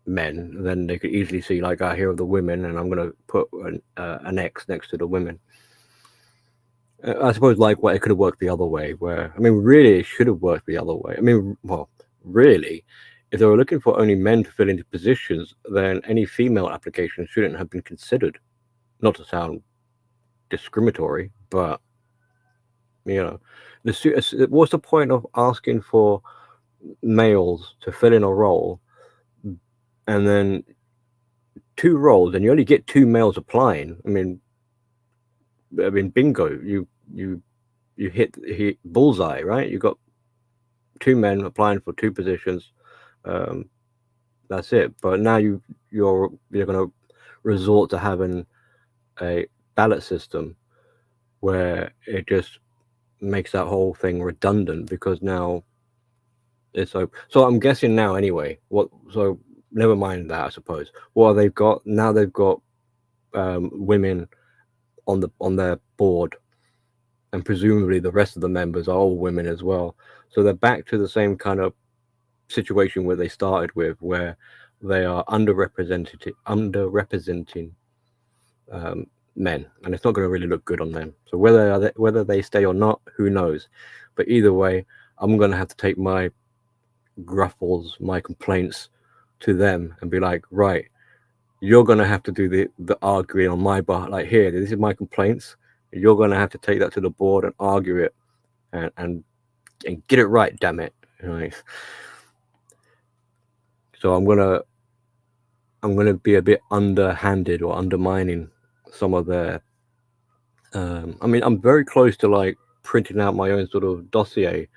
men, then they could easily see, like, here are the women, and I'm going to put an X next to the women. I suppose, like, it could have worked the other way, where, I mean, really, it should have worked the other way. I mean, well, really, if they were looking for only men to fill into positions, then any female application shouldn't have been considered. Not to sound discriminatory, but, what's the point of asking for males to fill in a role, and then 2 roles, and you only get 2 males applying? I mean, bingo, you hit bullseye, right? You got 2 men applying for 2 positions. That's it. But now you're going to resort to having a ballot system where it just makes that whole thing redundant, because now it's so I'm guessing now anyway. So never mind that, I suppose. Well, they've got women on their board, and presumably the rest of the members are all women as well. So they're back to the same kind of situation where they started with, where they are underrepresenting men, and it's not going to really look good on them. So whether they stay or not, who knows? But either way, I'm going to have to take my gruffles, my complaints to them, and be like, right, you're going to have to do the arguing on my behalf. Like, here, this is my complaints. You're going to have to take that to the board and argue it, and get it right, damn it. So I'm gonna be a bit underhanded or undermining some of their. I mean, I'm very close to, like, printing out my own sort of dossier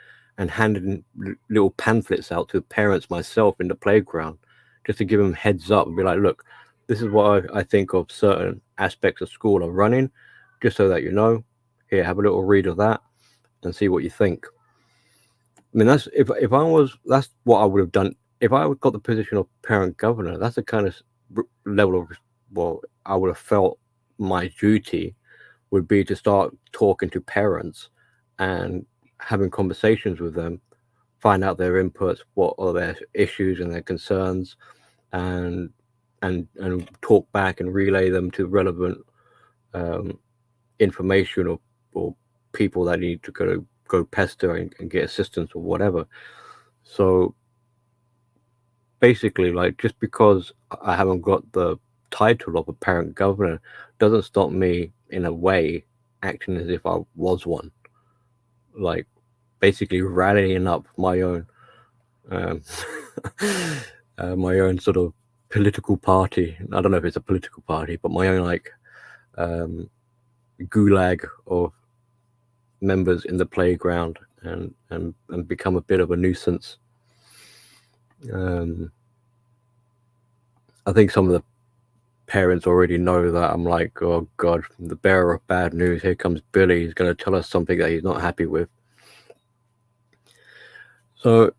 and handing little pamphlets out to parents myself in the playground, just to give them heads up and be like, look, this is what I think of certain aspects of school are running, just so that you know. Here, have a little read of that and see what you think. I mean, that's that's what I would have done if I got the position of parent governor. That's the kind of level of, well, I would have felt my duty would be to start talking to parents and having conversations with them, find out their inputs, what are their issues and their concerns, and talk back and relay them to relevant information or people that need to go pester and get assistance or whatever. So basically, like, just because I haven't got the title of a parent governor doesn't stop me in a way acting as if I was one, like basically rallying up my own my own sort of political party. I don't know if it's a political party, but my own like gulag of members in the playground and become a bit of a nuisance. I think some of the parents already know that I'm like, oh God, the bearer of bad news. Here comes Billy. He's going to tell us something that he's not happy with. So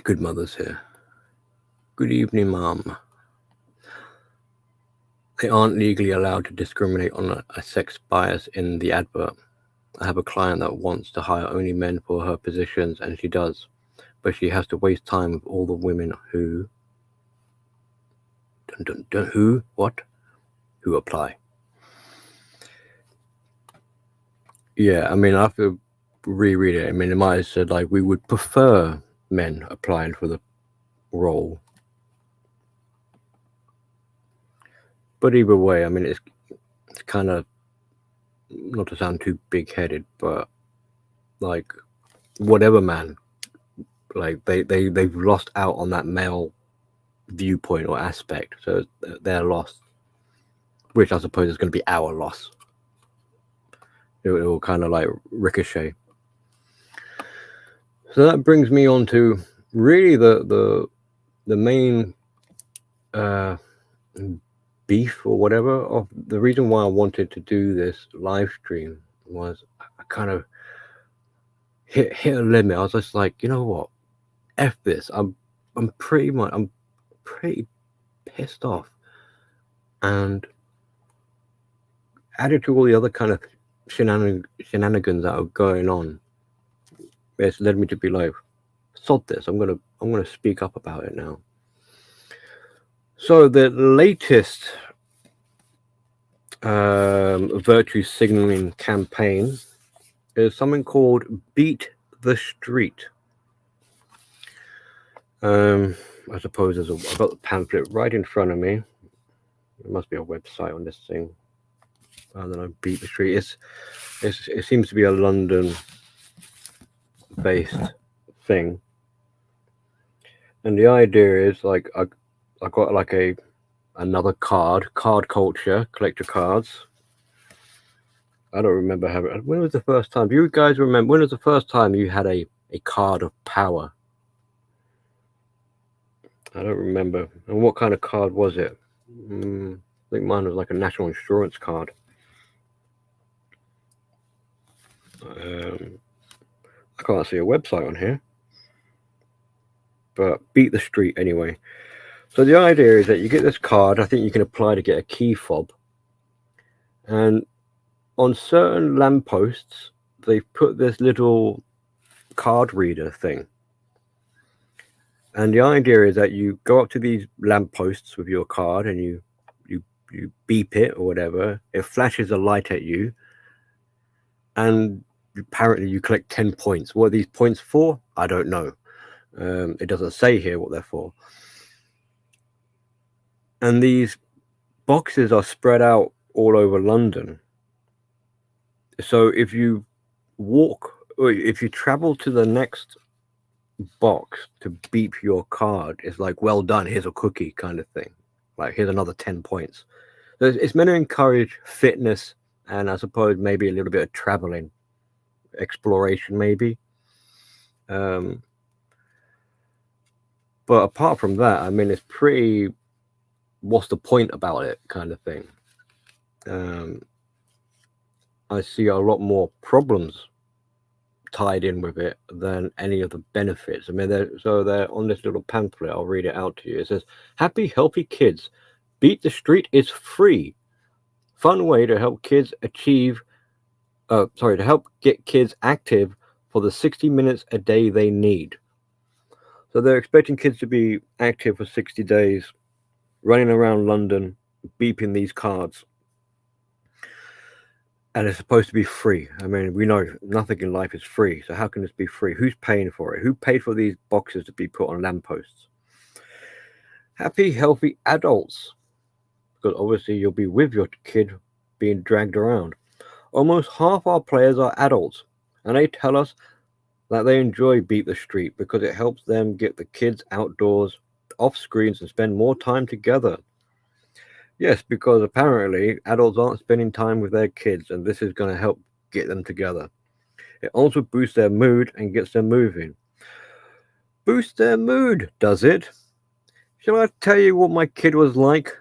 good mother's here. Good evening, Mom. They aren't legally allowed to discriminate on a sex bias in the advert. I have a client that wants to hire only men for her positions, and she does. But she has to waste time with all the women who apply. Yeah, I mean, I have to reread it. I mean, it might have said, like, we would prefer men applying for the role. But either way, I mean, it's kind of, not to sound too big-headed, but, like, whatever man, like, they've lost out on that male viewpoint or aspect, so they're lost, which I suppose is going to be our loss. It will kind of like ricochet. So that brings me on to really the main beef or whatever of the reason why I wanted to do this live stream was I kind of hit a limit. I was just like, you know what, F this. I'm pretty pissed off, and added to all the other kind of shenanigans that are going on, it's led me to be like, sod this. I'm gonna speak up about it now. So the latest virtue signaling campaign is something called Beat the Street. I suppose I've got the pamphlet right in front of me. There must be a website on this thing. I don't know. Beat the Street. It seems to be a London-based thing, and the idea is like I got like another card culture, collector cards. I don't remember having. When was the first time? Do you guys remember? When was the first time you had a card of power? I don't remember. And what kind of card was it? I think mine was like a national insurance card. I can't see a website on here, but Beat the Street anyway. So the idea is that you get this card. I think you can apply to get a key fob, and on certain lampposts they've put this little card reader thing. And the idea is that you go up to these lampposts with your card and you beep it or whatever. It flashes a light at you, and apparently you collect 10 points. What are these points for? I don't know. It doesn't say here what they're for. And these boxes are spread out all over London. So if you travel to the next box to beep your card, it's like, well done, here's a cookie kind of thing. Like, here's another 10 points. So it's meant to encourage fitness and I suppose maybe a little bit of traveling, exploration, maybe. Um, but apart from that, I mean, it's pretty. What's the point about it, kind of thing. Um, I see a lot more problems tied in with it than any of the benefits. I mean, they're on this little pamphlet. I'll read it out to you. It says, "Happy, healthy kids. Beat the Street is free. Fun way to help kids achieve. To help get kids active for the 60 minutes a day they need." So they're expecting kids to be active for 60 days, running around London, beeping these cards. And it's supposed to be free. I mean, we know nothing in life is free. So how can this be free? Who's paying for it? Who paid for these boxes to be put on lampposts? Happy, healthy adults. Because obviously you'll be with your kid being dragged around. Almost half our players are adults. And they tell us that they enjoy Beat the Street because it helps them get the kids outdoors, off screens, and spend more time together. Yes, because apparently adults aren't spending time with their kids, and this is going to help get them together. It also boosts their mood and gets them moving. Boost their mood, does it? Shall I tell you what my kid was like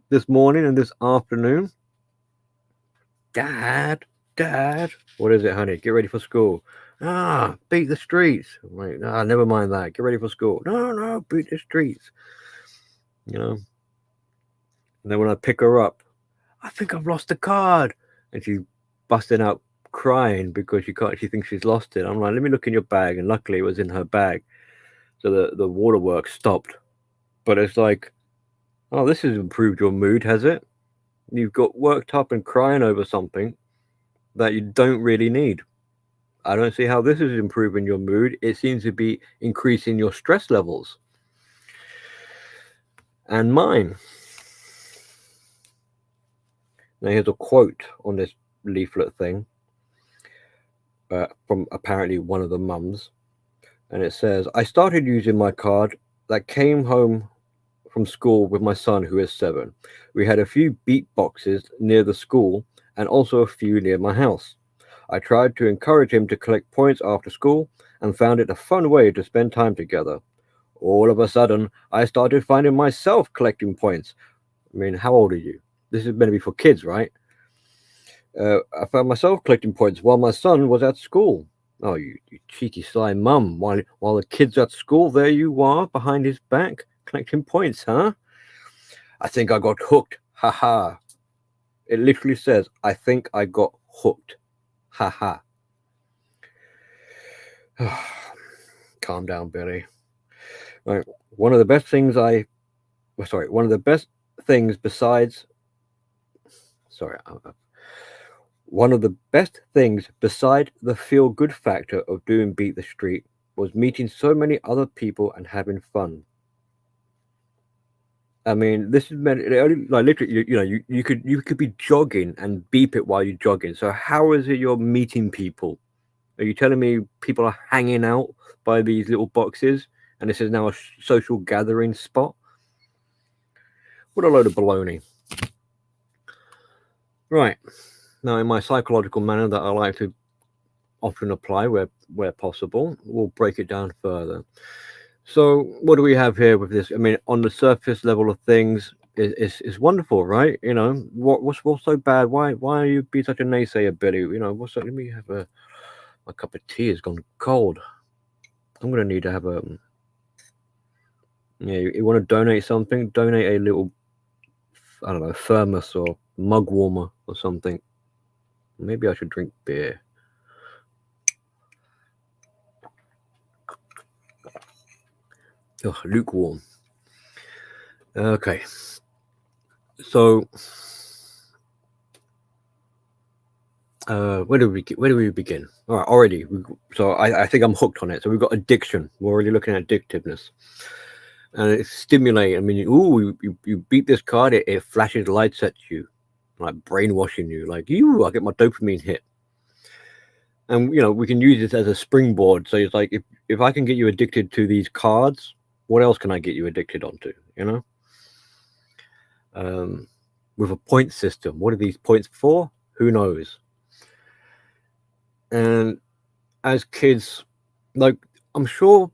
this morning and this afternoon? Dad, what is it, honey? Get ready for school. Beat the streets. Wait, never mind that. Get ready for school. No, beat the streets. You know. And then when I pick her up, I think I've lost the card, and she's busting out crying because she thinks she's lost it. I'm like, let me look in your bag, and luckily it was in her bag, so the waterworks stopped. But it's like, oh, this has improved your mood, has it? You've got worked up and crying over something that you don't really need. I don't see how this is improving your mood. It seems to be increasing your stress levels. And mine. Now here's a quote on this leaflet thing from apparently one of the mums. And it says, "I started using my card that came home from school with my son who is 7. We had a few beat boxes near the school and also a few near my house. I tried to encourage him to collect points after school and found it a fun way to spend time together. All of a sudden, I started finding myself collecting points." I mean, how old are you? This is meant to be for kids, right? I found myself collecting points while my son was at school. Oh, you cheeky sly mum. While the kid's at school, there you are, behind his back, collecting points, huh? I think I got hooked. Ha ha. It literally says, I think I got hooked. Ha ha. Calm down, Billy. Right. One of the best things besides one of the best things beside the feel-good factor of doing Beat the Street was meeting so many other people and having fun. I mean, this is meant like literally, you could be jogging and beep it while you're jogging. So how is it you're meeting people? Are you telling me people are hanging out by these little boxes and this is now a social gathering spot? What a load of baloney. Right. Now, in my psychological manner that I like to often apply where possible, we'll break it down further. So, what do we have here with this? I mean, on the surface level of things, it's wonderful, right? You know, what's so bad? Why are you being such a naysayer, Billy? You know, let me have my cup of tea has gone cold. I'm gonna need to have a. Yeah, you want to donate something? Donate a little, I don't know, thermos or mug warmer or something. Maybe I should drink beer. Oh, lukewarm. Okay. So, where do we begin? All right, already. So I think I'm hooked on it. So we've got addiction. We're already looking at addictiveness, and it's stimulating. I mean, you beat this card, it flashes lights at you, like brainwashing you. Like I get my dopamine hit, and we can use this as a springboard. So it's like if I can get you addicted to these cards, what else can I get you addicted onto? With a point system. What are these points for? Who knows? And as kids, like, I'm sure,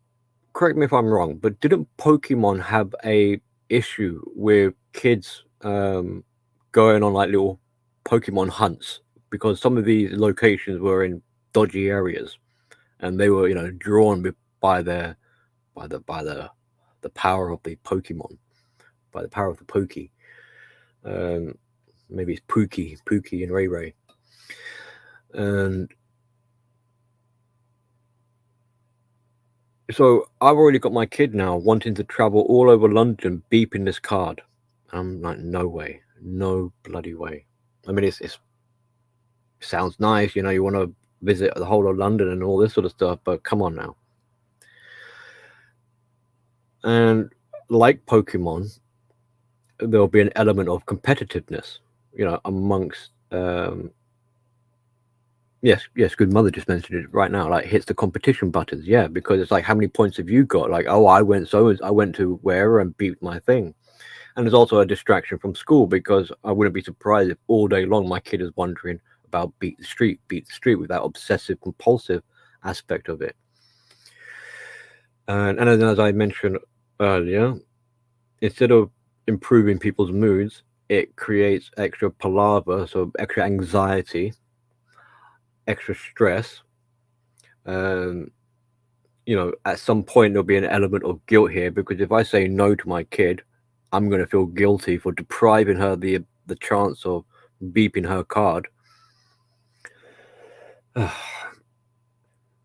correct me if I'm wrong, but didn't Pokemon have a issue with kids going on like little Pokemon hunts because some of these locations were in dodgy areas and they were, drawn by their by the power of the Pokemon, by the power of the Pokey. Um, Maybe it's Pookie and Ray Ray. And so I've already got my kid now wanting to travel all over London beeping this card. I'm like, no way, no bloody way. I mean, it sounds nice, you want to visit the whole of London and all this sort of stuff, but come on now. And like Pokemon, there'll be an element of competitiveness, amongst. Yes, good mother just mentioned it right now. Like hits the competition buttons, yeah, because it's like how many points have you got? Like, oh, I went to where and beat my thing. And there's also a distraction from school because I wouldn't be surprised if all day long my kid is wondering about beat the street with that obsessive compulsive aspect of it. And then as I mentioned earlier, instead of improving people's moods, it creates extra palaver, so extra anxiety, extra stress. At some point there'll be an element of guilt here because if I say no to my kid, I'm going to feel guilty for depriving her the chance of beeping her card.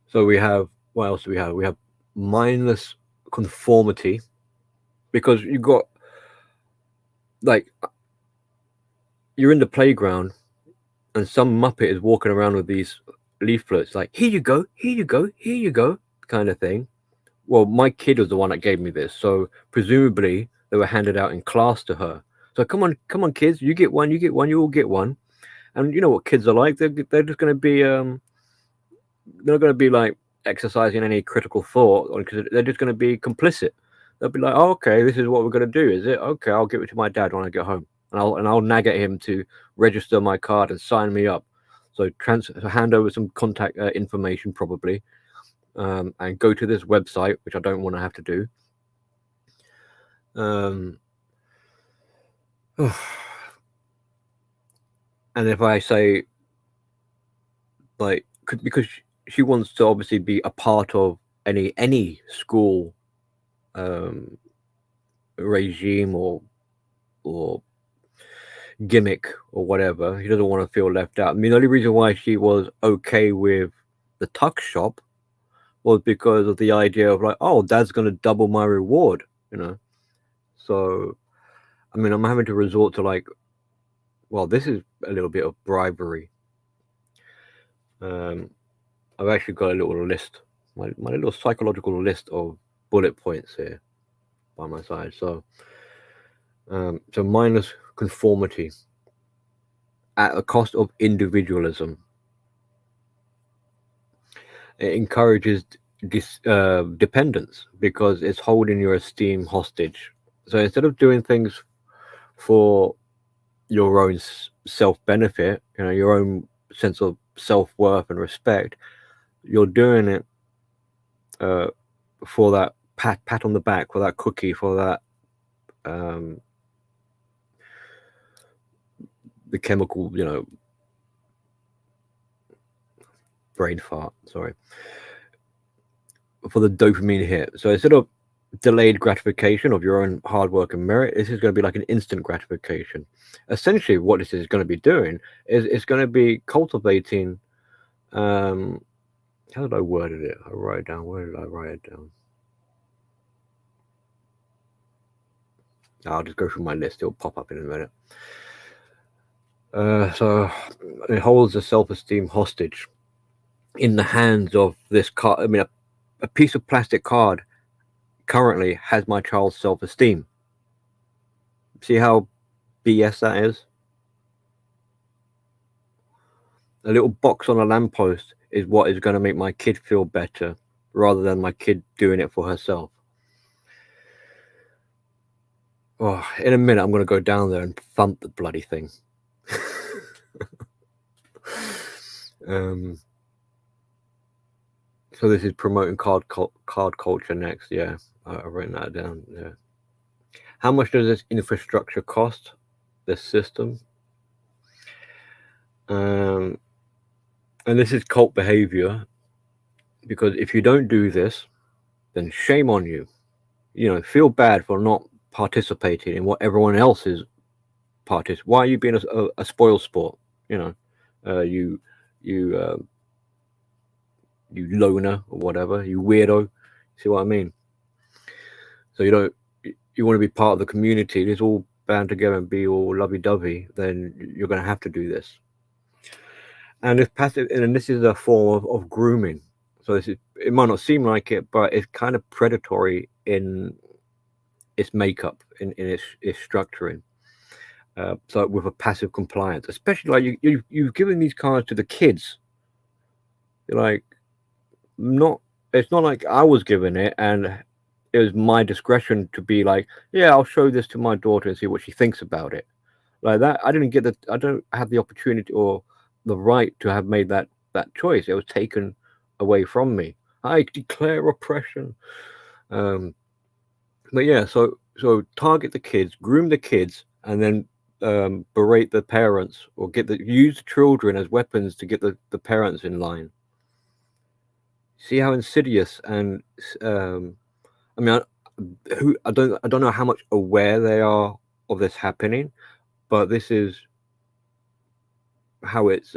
So we have, what else do we have? We have mindless conformity because you got, like, you're in the playground and some muppet is walking around with these leaflets like, here you go, here you go, here you go, kind of thing. Well, my kid was the one that gave me this, so presumably they were handed out in class to her. So come on, kids, you get one, you all get one. And you know what kids are like? They're just going to be they're not going to be like exercising any critical thought, because they're just going to be complicit. They'll be like, oh, okay, this is what we're going to do, is it? Okay, I'll give it to my dad when I get home, and I'll nag at him to register my card and sign me up. So hand over some contact information probably, and go to this website, which I don't want to have to do. And if I say, like, because she wants to obviously be a part of any school regime or gimmick or whatever, she doesn't want to feel left out. I mean, the only reason why she was okay with the tuck shop was because of the idea of like, oh, dad's going to double my reward, So, I mean, I'm having to resort to like, well, this is a little bit of bribery. I've actually got a little list, my little psychological list of bullet points here by my side. So, mindless conformity at the cost of individualism. It encourages dependence because it's holding your esteem hostage. So instead of doing things for your own self-benefit, your own sense of self-worth and respect, you're doing it for that pat on the back, for that cookie, for that the chemical, brain fart, sorry, for the dopamine hit. So instead of delayed gratification of your own hard work and merit, this is going to be like an instant gratification. Essentially what this is going to be doing is it's going to be cultivating, how did I word it? I write it down. Where did I write it down? I'll just go through my list. It'll pop up in a minute. So it holds the self-esteem hostage in the hands of this card. I mean, a piece of plastic card currently has my child's self-esteem. See how BS that is? A little box on a lamppost is what is going to make my kid feel better rather than my kid doing it for herself. Oh, in a minute, I'm going to go down there and thump the bloody thing. So this is promoting card culture next. Yeah, I wrote that down. Yeah. How much does this infrastructure cost? This system. And this is cult behavior, because if you don't do this, then shame on you. You know, feel bad for not participating in what everyone else is Why are you being a spoil sport? You know, you you you loner or whatever, you weirdo. See what I mean? So you want to be part of the community. It's all band together and be all lovey-dovey. Then you're going to have to do this. And this passive, and this is a form of grooming. So it might not seem like it, but it's kind of predatory in its makeup, in its structuring. So with a passive compliance, especially like you've given these cards to the kids. You're like, not it's not like I was given it and it was my discretion to be like, yeah, I'll show this to my daughter and see what she thinks about it. Like that, I don't have the opportunity or the right to have made that choice. It was taken away from me. I declare oppression. Um, but yeah, so target the kids, groom the kids, and then berate the parents, or use the children as weapons to get the parents in line. See how insidious and I mean, I don't know how much aware they are of this happening, but this is how it's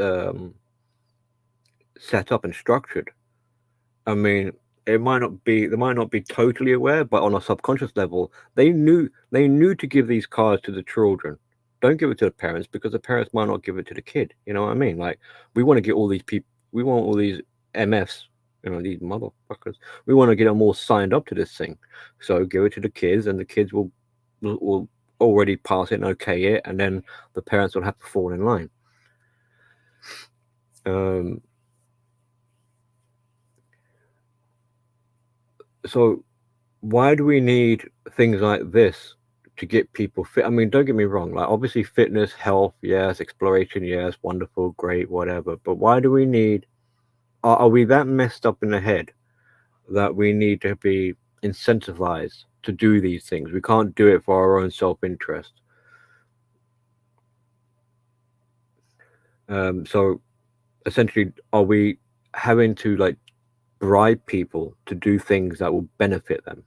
set up and structured. I mean, they might not be totally aware, but on a subconscious level, they knew to give these cards to the children. Don't give it to the parents, because the parents might not give it to the kid. You know what I mean? Like, we want to get all these people, we want all these MFs, these motherfuckers. We want to get them all signed up to this thing. So give it to the kids, and the kids will already pass it and okay it, and then the parents will have to fall in line. So why do we need things like this to get people fit? I mean, don't get me wrong, like obviously fitness, health, yes, exploration, yes, wonderful, great, whatever. But why do we need, are we that messed up in the head that we need to be incentivized to do these things? We can't do it for our own self-interest. So essentially, are we having to like bribe people to do things that will benefit them?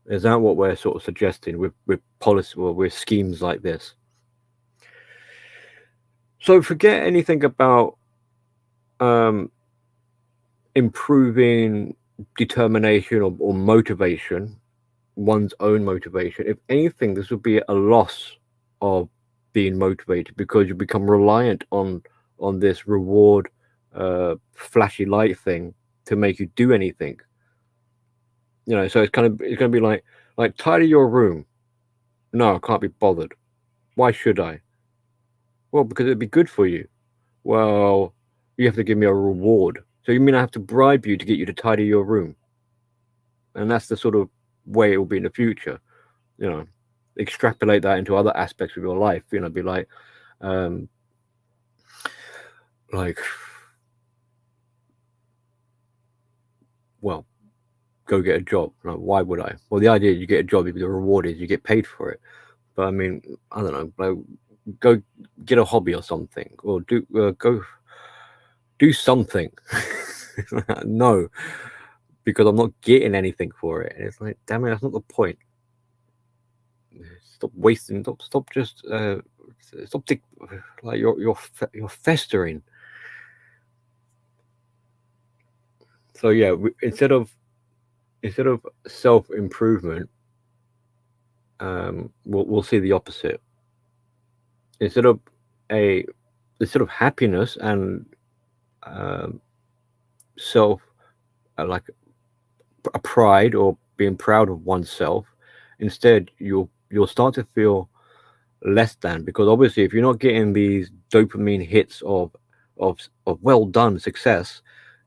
Is that what we're sort of suggesting with policy or with schemes like this? So forget anything about improving determination or motivation, one's own motivation. If anything, this would be a loss of being motivated, because you become reliant on this reward, flashy light thing to make you do anything. So it's going to be like tidy your room. No, I can't be bothered. Why should I? Well, because it'd be good for you. Well, you have to give me a reward. So you mean I have to bribe you to get you to tidy your room? And that's the sort of way it will be in the future. Extrapolate that into other aspects of your life. Be like, well, go get a job. Like, why would I? Well, the idea is you get a job, the reward is you get paid for it. But I mean, I don't know. Like, go get a hobby or something, or go do something. No, because I'm not getting anything for it. And it's like, damn it, that's not the point. Stop wasting. Stop just. Stop. Like you're festering. So yeah, instead of self improvement, we'll see the opposite. Instead of happiness and self, like a pride or being proud of oneself, instead you'll start to feel less than, because obviously if you're not getting these dopamine hits of well done success,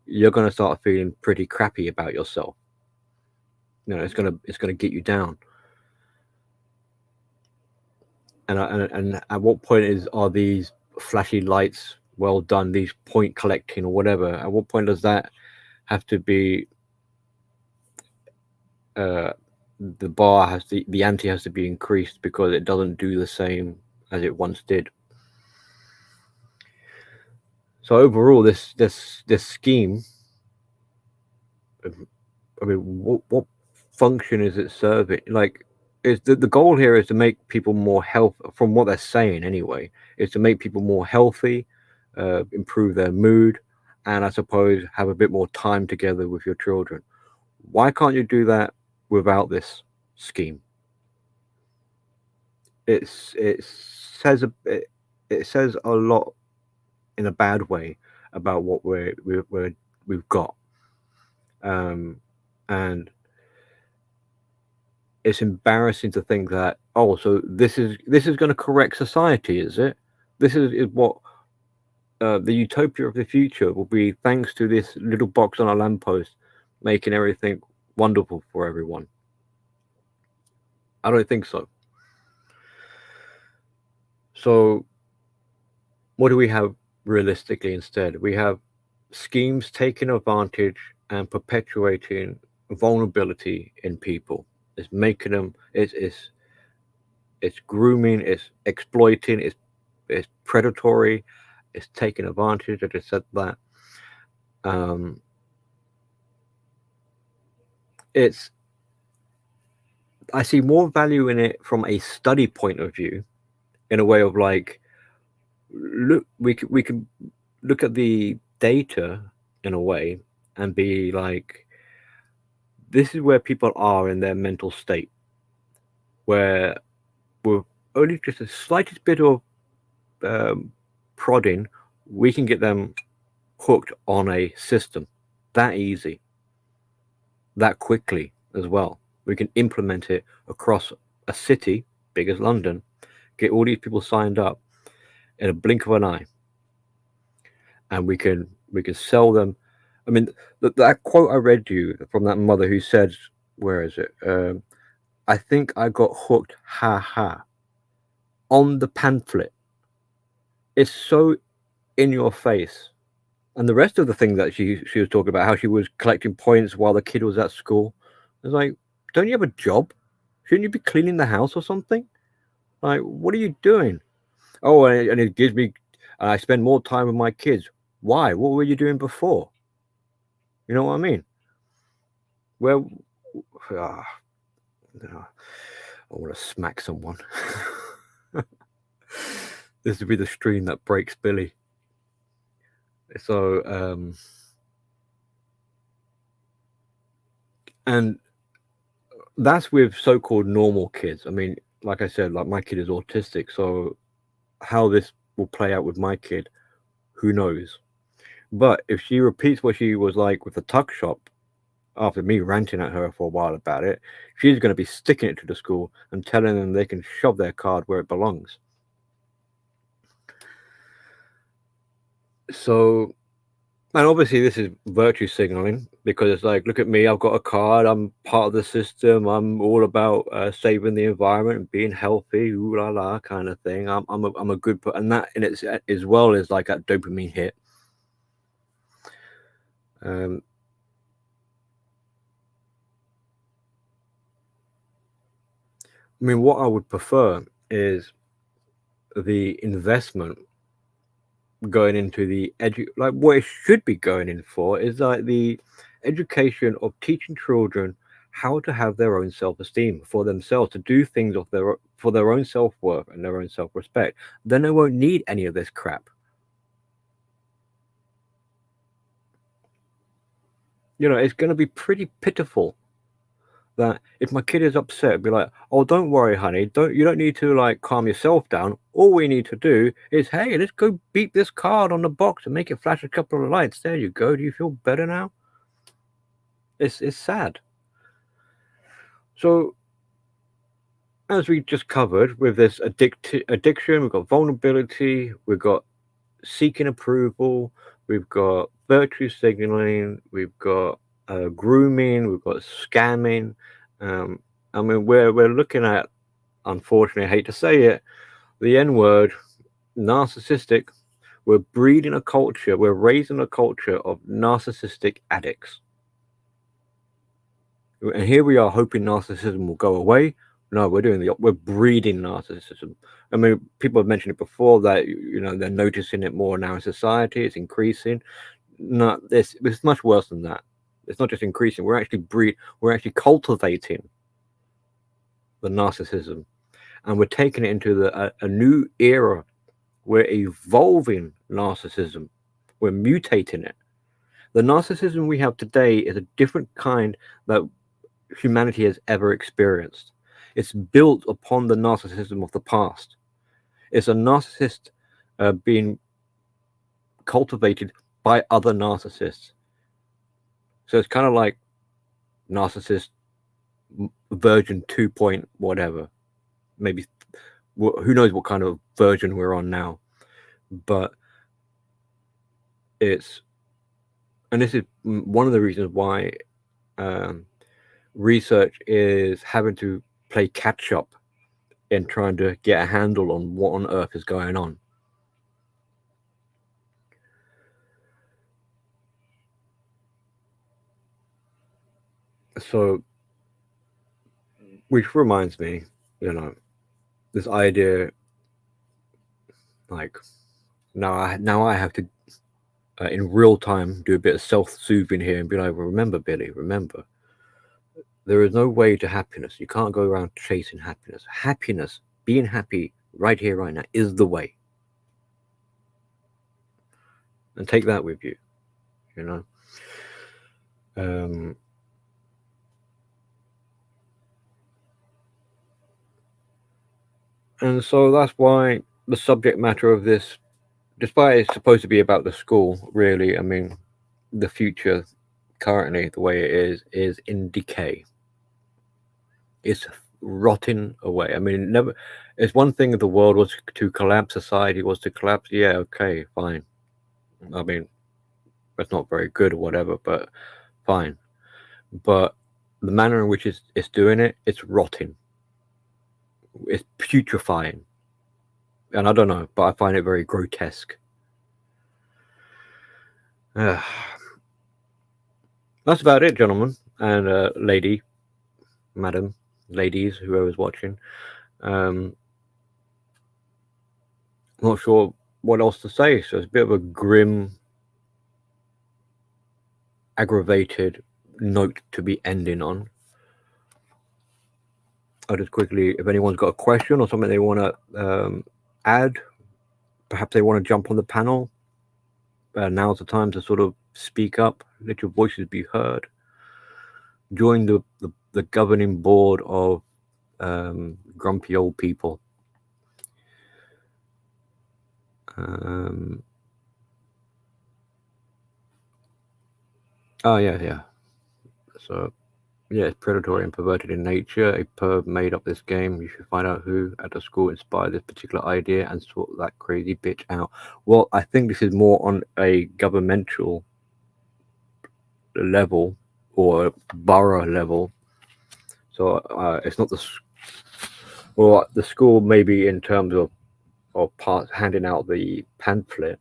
you're going to start feeling pretty crappy about yourself. It's going to get you down. And at what point are these flashy lights well done, these point collecting or whatever. At what point does that have to be the bar has the ante has to be increased because it doesn't do the same as it once did? So overall, this scheme, I mean, what function is it serving? Like, is the goal here is to make people more health, from what they're saying anyway, is to make people more healthy, improve their mood, and I suppose have a bit more time together with your children. Why can't you do that without this scheme? It says it says a lot in a bad way about what we've got, um, and it's embarrassing to think that, oh, so this is going to correct society, is it? This is what the utopia of the future will be, thanks to this little box on a lamppost making everything wonderful for everyone. I don't think so. So what do we have realistically instead? We have schemes taking advantage and perpetuating vulnerability in people. It's making them, it's grooming, it's exploiting, it's predatory, it's taking advantage. I just said that. It's I see more value in it from a study point of view, in a way of like, look, we can look at the data in a way and be like, this is where people are in their mental state, where with only just the slightest bit of prodding, we can get them hooked on a system that easy, that quickly as well. We can implement it across a city big as London, get all these people signed up in a blink of an eye, and we can sell them. I mean, that quote I read to you from that mother who said, where is it? I think I got hooked, ha ha, on the pamphlet. It's so in your face. And the rest of the thing that she was talking about, how she was collecting points while the kid was at school. It's like, don't you have a job? Shouldn't you be cleaning the house or something? Like, what are you doing? Oh, and it gives me, I spend more time with my kids. Why? What were you doing before? You know what I mean? Well, I want to smack someone. This would be the stream that breaks Billy. So, and that's with so-called normal kids. I mean, like I said, like my kid is autistic, so how this will play out with my kid, who knows? But if she repeats what she was like with the tuck shop, after me ranting at her for a while about it, she's going to be sticking it to the school and telling them they can shove their card where it belongs. So, and obviously this is virtue signaling, because it's like, look at me, I've got a card, I'm part of the system, I'm all about saving the environment and being healthy, ooh la la kind of thing. I'm a good, and that in its as well is like that dopamine hit. I mean, what I would prefer is the investment going into the like what it should be going in for is like the education of teaching children how to have their own self-esteem for themselves, to do things of for their own self-worth and their own self-respect. Then they won't need any of this crap. You know, it's going to be pretty pitiful that if my kid is upset, be like, oh, don't worry, honey, you don't need to like calm yourself down. All we need to do is, hey, let's go beep this card on the box and make it flash a couple of lights. There you go. Do you feel better now? It's sad. So as we just covered with this addiction, we've got vulnerability, we've got seeking approval, we've got virtue signaling, we've got grooming, we've got scamming. I mean, we're looking at, unfortunately, I hate to say it, the N word, narcissistic. We're breeding a culture, we're raising a culture of narcissistic addicts. And here we are hoping narcissism will go away. No, we're breeding narcissism. I mean, people have mentioned it before that, they're noticing it more now in society. It's increasing. No, it's much worse than that. It's not just increasing. We're actually cultivating the narcissism, and we're taking it into a new era. We're evolving narcissism. We're mutating it. The narcissism we have today is a different kind that humanity has ever experienced. It's built upon the narcissism of the past. It's a narcissist being cultivated by other narcissists. So it's kind of like narcissist version 2 point whatever. Maybe, who knows what kind of version we're on now. But this is one of the reasons why research is having to play catch up in trying to get a handle on what on earth is going on. So, which reminds me, this idea, like, now I have to, in real time, do a bit of self-soothing here and be like, well, remember, Billy, remember, there is no way to happiness. You can't go around chasing happiness. Happiness, being happy right here, right now, is the way. And take that with you, And so that's why the subject matter of this, despite it's supposed to be about the school, really, I mean, the future currently, the way it is in decay. It's rotting away. I mean, it's one thing if the world was to collapse, society was to collapse. Yeah, okay, fine. I mean, that's not very good or whatever, but fine. But the manner in which it's doing it, it's rotting. It's putrefying. And I don't know, but I find it very grotesque. That's about it, gentlemen and lady, madam, ladies, whoever's watching. Not sure what else to say. So it's a bit of a grim, aggravated note to be ending on. I'll just quickly, if anyone's got a question or something they want to add, perhaps they want to jump on the panel, now's the time to sort of speak up, let your voices be heard. Join the governing board of grumpy old people. Oh yeah. So yeah, it's predatory and perverted in nature. A perv made up this game. You should find out who at the school inspired this particular idea and sort that crazy bitch out. Well, I think this is more on a governmental level or borough level. So it's not the school maybe in terms of handing out the pamphlet,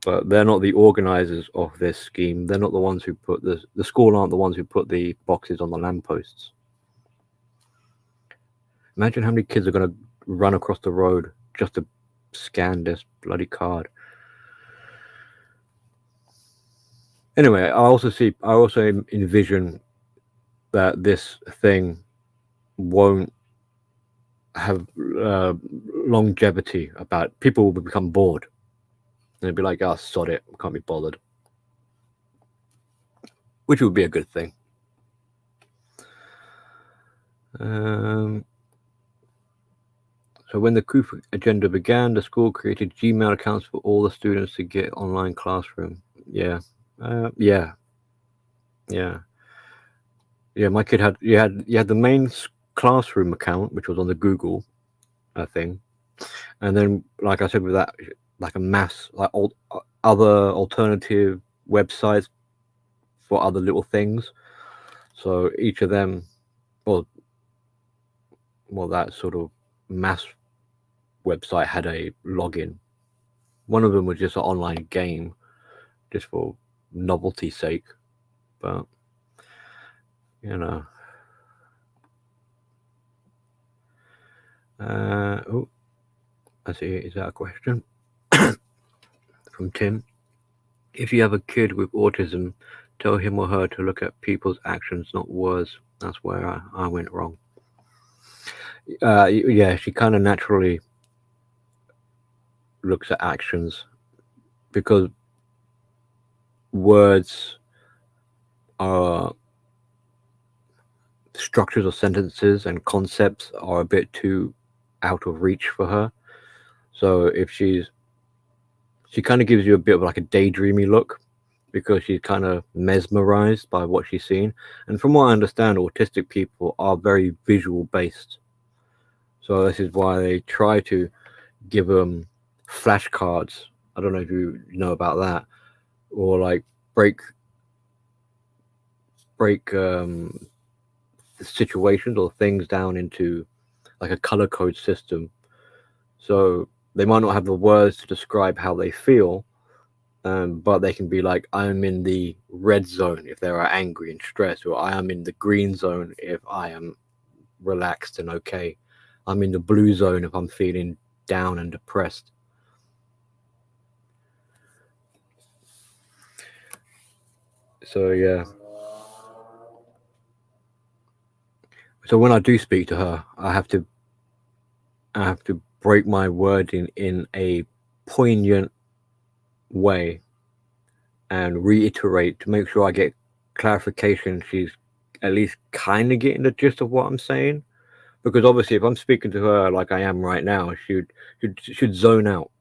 but they're not the organizers of this scheme. They're not the ones who put the school aren't the ones who put the boxes on the lampposts. Imagine how many kids are going to run across the road just to scan this bloody card. Anyway, I also envision that this thing won't have longevity. About people will become bored. And they'd be like, oh, sod it, can't be bothered. Which would be a good thing. So when the coup agenda began, the school created Gmail accounts for all the students to get online classroom. Yeah. My kid had you had the main classroom account, which was on the Google thing, and then, like I said, with that, like a mass other alternative websites for other little things. So each of them, well, that sort of mass website had a login One of them was just an online game, just for novelty's sake. But you know, oh, I see. Is that a question from Tim? If you have a kid with autism, tell him or her to look at people's actions, not words. That's where I went wrong. Yeah, she kind of naturally looks at actions because words are structures of sentences and concepts are a bit too out of reach for her. So if she kind of gives you a bit of like a daydreamy look because she's kind of mesmerized by what she's seen. And from what I understand, autistic people are very visual based. So this is why they try to give them flashcards. I don't know if you know about that, or like break situations or things down into like a color code system. So they might not have the words to describe how they feel, but they can be like, I am in the red zone if they are angry and stressed, or I am in the green zone if I am relaxed and okay. I'm in the blue zone if I'm feeling down and depressed. So yeah. So when I do speak to her, I have to break my wording in a poignant way and reiterate to make sure I get clarification. She's at least kind of getting the gist of what I'm saying. Because obviously, if I'm speaking to her like I am right now, should zone out.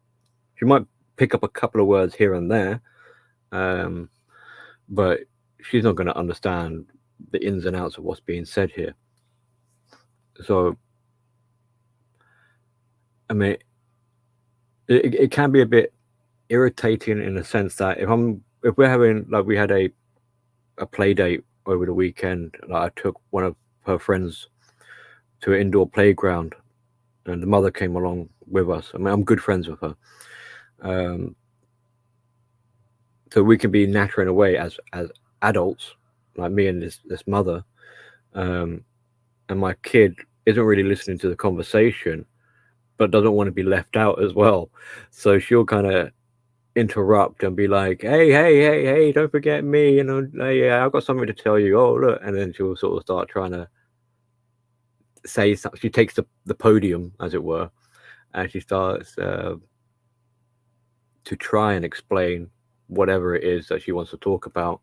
She might pick up a couple of words here and there, but she's not going to understand the ins and outs of what's being said here. So, I mean, it can be a bit irritating in the sense that if we're having like we had a play date over the weekend, like I took one of her friends to an indoor playground, and the mother came along with us. I mean, I'm good friends with her, so we can be nattering away as adults, like me and this mother, and my kid isn't really listening to the conversation, but doesn't want to be left out as well. So she'll kind of interrupt and be like, hey, don't forget me, hey, I've got something to tell you. Oh, look. And then she'll sort of start trying to say something. She takes the podium, as it were, and she starts to try and explain whatever it is that she wants to talk about.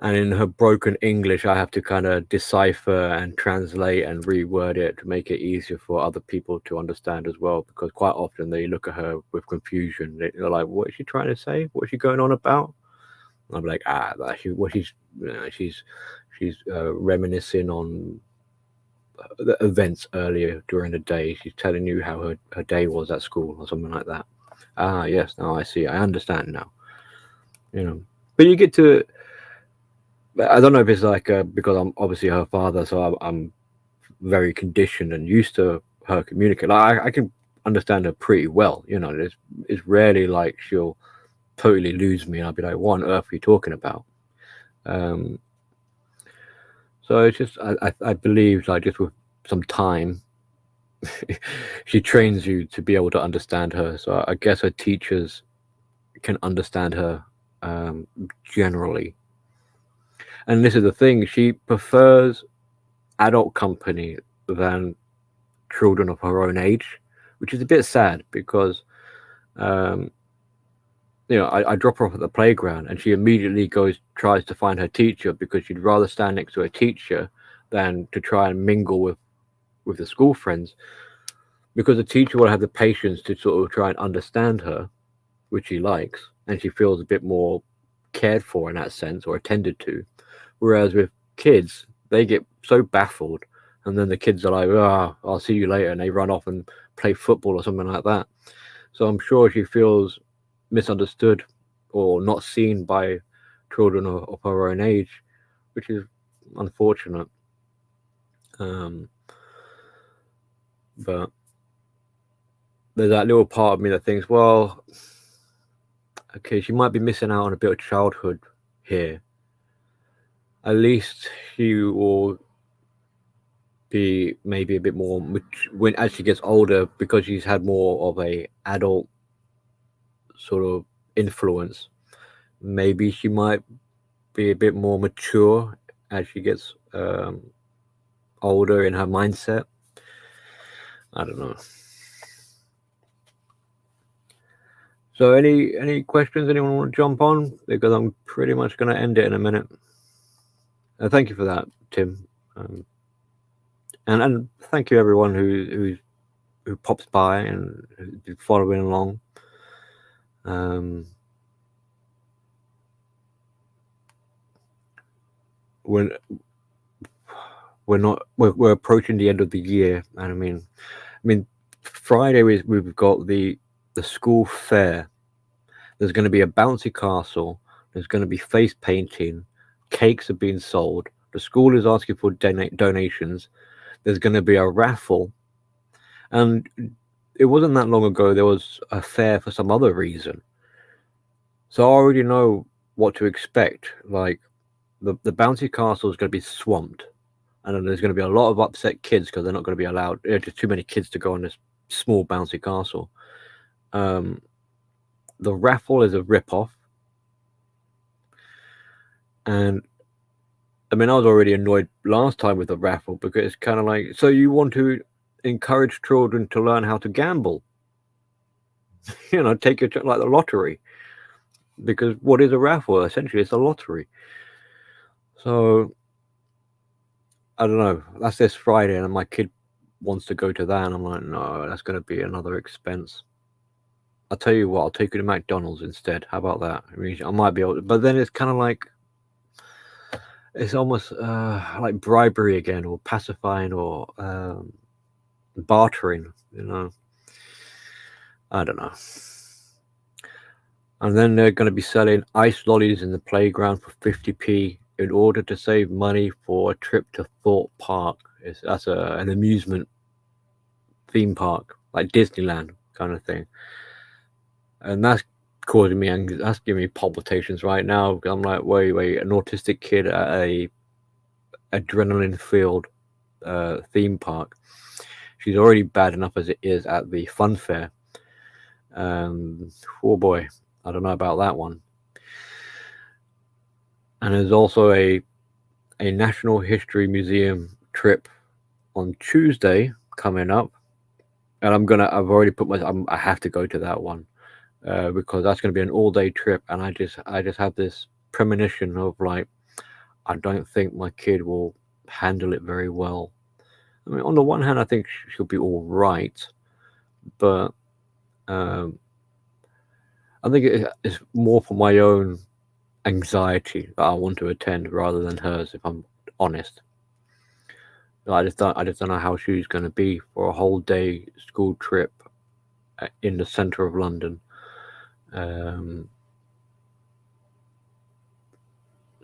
And in her broken English, I have to kind of decipher and translate and reword it to make it easier for other people to understand as well. Because quite often they look at her with confusion. They're like, "What is she trying to say? What is she going on about?" And I'm like, she's reminiscing on the events earlier during the day. She's telling you how her day was at school or something like that. Ah, yes, now I see. I understand now. But you get to. I don't know if it's like because I'm obviously her father, so I'm very conditioned and used to her communicate. Like I can understand her pretty well. It's rarely like she'll totally lose me, and I'll be like, "What on earth are you talking about?" So it's just I believe like just with some time, she trains you to be able to understand her. So I guess her teachers can understand her generally. And this is the thing, she prefers adult company than children of her own age, which is a bit sad because, I drop her off at the playground and she immediately tries to find her teacher because she'd rather stand next to her teacher than to try and mingle with the school friends, because the teacher will have the patience to sort of try and understand her, which she likes, and she feels a bit more cared for in that sense or attended to. Whereas with kids, they get so baffled, and then the kids are like, I'll see you later, and they run off and play football or something like that. So I'm sure she feels misunderstood or not seen by children of her own age, which is unfortunate. But there's that little part of me that thinks, well, okay, she might be missing out on a bit of childhood here. At least she will be maybe a bit more when as she gets older, because she's had more of a adult sort of influence. Maybe she might be a bit more mature as she gets older in her mindset. I don't know. So any questions anyone want to jump on? Because I'm pretty much going to end it in a minute. Thank you for that, Tim. And thank you everyone who pops by and who's following along. When we're approaching the end of the year, and I mean Friday we've got the school fair. There's going to be a bouncy castle. There's going to be face painting. Cakes are being sold. The school is asking for donations. There's going to be a raffle. And it wasn't that long ago there was a fair for some other reason. So I already know what to expect. Like the bouncy castle is going to be swamped. And then there's going to be a lot of upset kids because they're not going to be allowed. There's just too many kids to go on this small bouncy castle. The raffle is a rip-off. And I mean, I was already annoyed last time with the raffle because it's kind of like, so you want to encourage children to learn how to gamble? Take your like the lottery. Because what is a raffle? Essentially, it's a lottery. So I don't know. That's this Friday, and my kid wants to go to that, and I'm like, no, that's going to be another expense. I'll tell you what, I'll take you to McDonald's instead. How about that? I mean, I might be able to, but then it's kind of like, it's almost like bribery again, or pacifying, or bartering, I don't know. And then they're going to be selling ice lollies in the playground for 50p in order to save money for a trip to Thorpe Park. That's an amusement theme park, like Disneyland kind of thing. And that's causing me that's giving me palpitations right now. I'm like, wait, an autistic kid at a adrenaline-filled theme park. She's already bad enough as it is at the fun fair. Oh boy, I don't know about that one. And there's also a National History Museum trip on Tuesday coming up, and I've already put I have to go to that one because that's going to be an all-day trip, and I just have this premonition of like, I don't think my kid will handle it very well. I mean, on the one hand, I think she'll be all right, but I think it's more for my own anxiety that I want to attend rather than hers, if I'm honest. I just don't know how she's going to be for a whole day school trip in the center of London.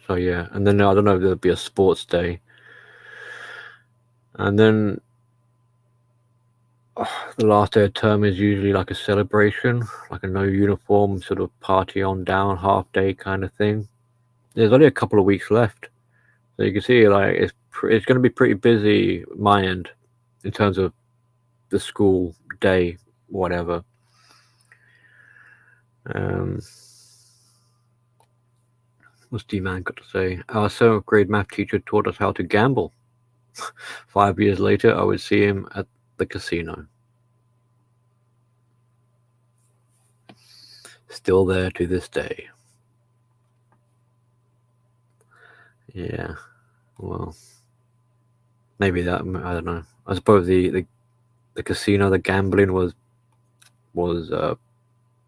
So yeah, and then I don't know if there'll be a sports day, and then the last day of term is usually like a celebration, like a no uniform sort of party on down, half day kind of thing. There's only a couple of weeks left, so you can see like it's going to be pretty busy my end in terms of the school day, whatever. What's D-Man got to say? Our 7th grade math teacher taught us how to gamble. 5 years later, I would see him at the casino. Still there to this day. Yeah, well, maybe that, I don't know. I suppose the casino, the gambling was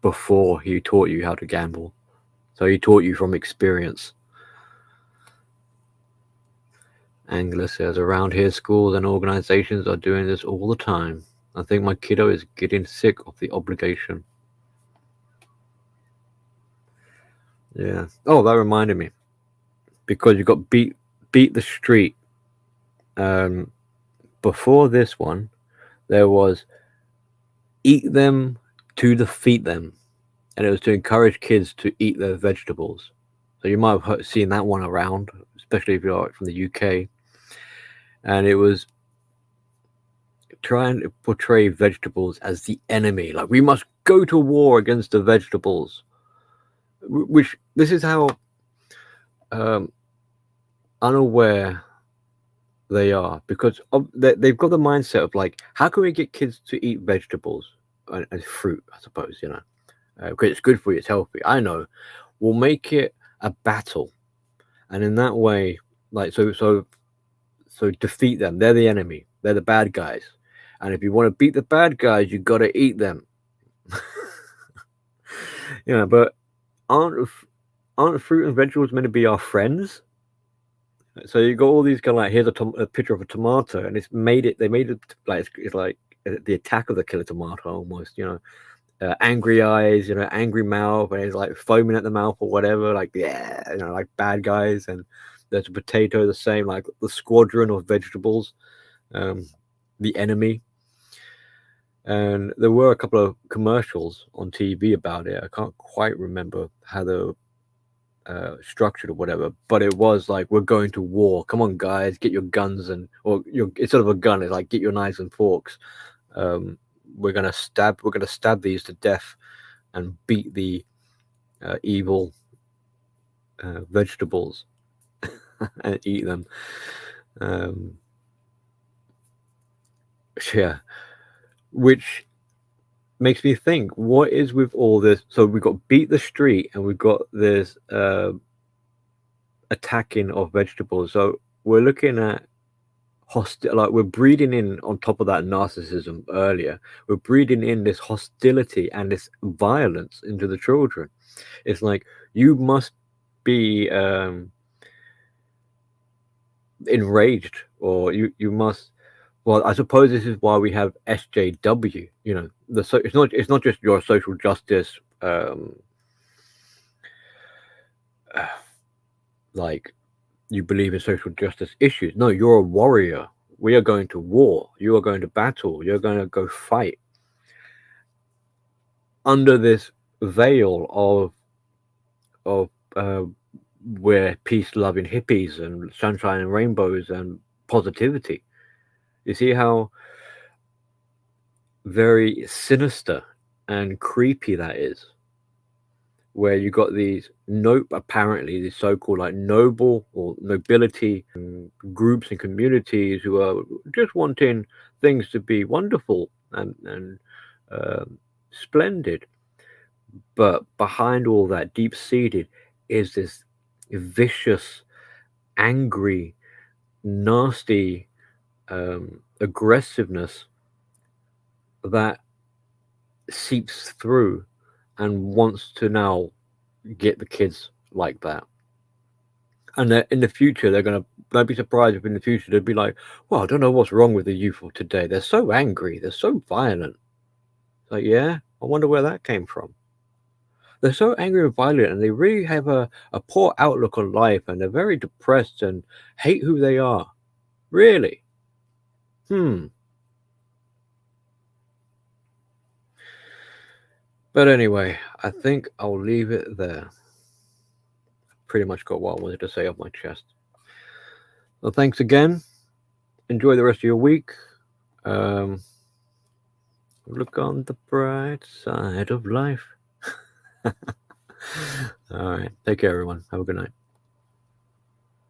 before he taught you how to gamble. So he taught you from experience. Angela says, around here, schools and organizations are doing this all the time. I think my kiddo is getting sick of the obligation. Yeah. Oh, that reminded me. Because you got beat the street. Before this one, there was eat them to defeat them, and it was to encourage kids to eat their vegetables. So you might have seen that one around, especially if you're from the UK. And it was trying to portray vegetables as the enemy. Like, we must go to war against the vegetables. Which, this is how unaware they are, because they've got the mindset of like, how can we get kids to eat vegetables and fruit, I suppose, because it's good for you, it's healthy. I know. We'll make it a battle, and in that way, like, so defeat them. They're the enemy. They're the bad guys, and if you want to beat the bad guys, you got to eat them. But aren't fruit and vegetables meant to be our friends? So you got all these kind of like, here's a picture of a tomato, and they made it like it's like the attack of the killer tomato almost. Angry eyes, angry mouth, and it's like foaming at the mouth or whatever. Like, yeah, like bad guys. And there's a potato, the same, like the squadron of vegetables, the enemy. And there were a couple of commercials on TV about it. I can't quite remember how they were structured or whatever, but it was like, we're going to war. Come on, guys, get your guns it's sort of a gun. It's like, get your knives and forks. We're gonna stab these to death and beat the evil vegetables and eat them. Yeah, which makes me think, what is with all this? So we've got beat the street, and we've got this attacking of vegetables. So we're looking at like, we're breeding in, on top of that narcissism earlier, we're breeding in this hostility and this violence into the children. It's like, you must be enraged, or you must. Well, I suppose this is why we have SJW. It's not just your social justice, like, you believe in social justice issues. No, you're a warrior. We are going to war. You are going to battle. You're going to go fight. Under this veil of we're peace-loving hippies and sunshine and rainbows and positivity. You see how very sinister and creepy that is, where you got these apparently these so-called like noble or nobility groups and communities who are just wanting things to be wonderful and splendid, but behind all that, deep-seated, is this vicious, angry, nasty aggressiveness that seeps through and wants to now get the kids like that. And in the future, they'll be surprised if in the future they'd be like, well, I don't know what's wrong with the youth of today. They're so angry. They're so violent. Like, yeah, I wonder where that came from. They're so angry and violent, and they really have a poor outlook on life, and they're very depressed and hate who they are. Really? But anyway, I think I'll leave it there. Pretty much got what I wanted to say off my chest. Well, thanks again. Enjoy the rest of your week. Look on the bright side of life. All right. Take care, everyone. Have a good night.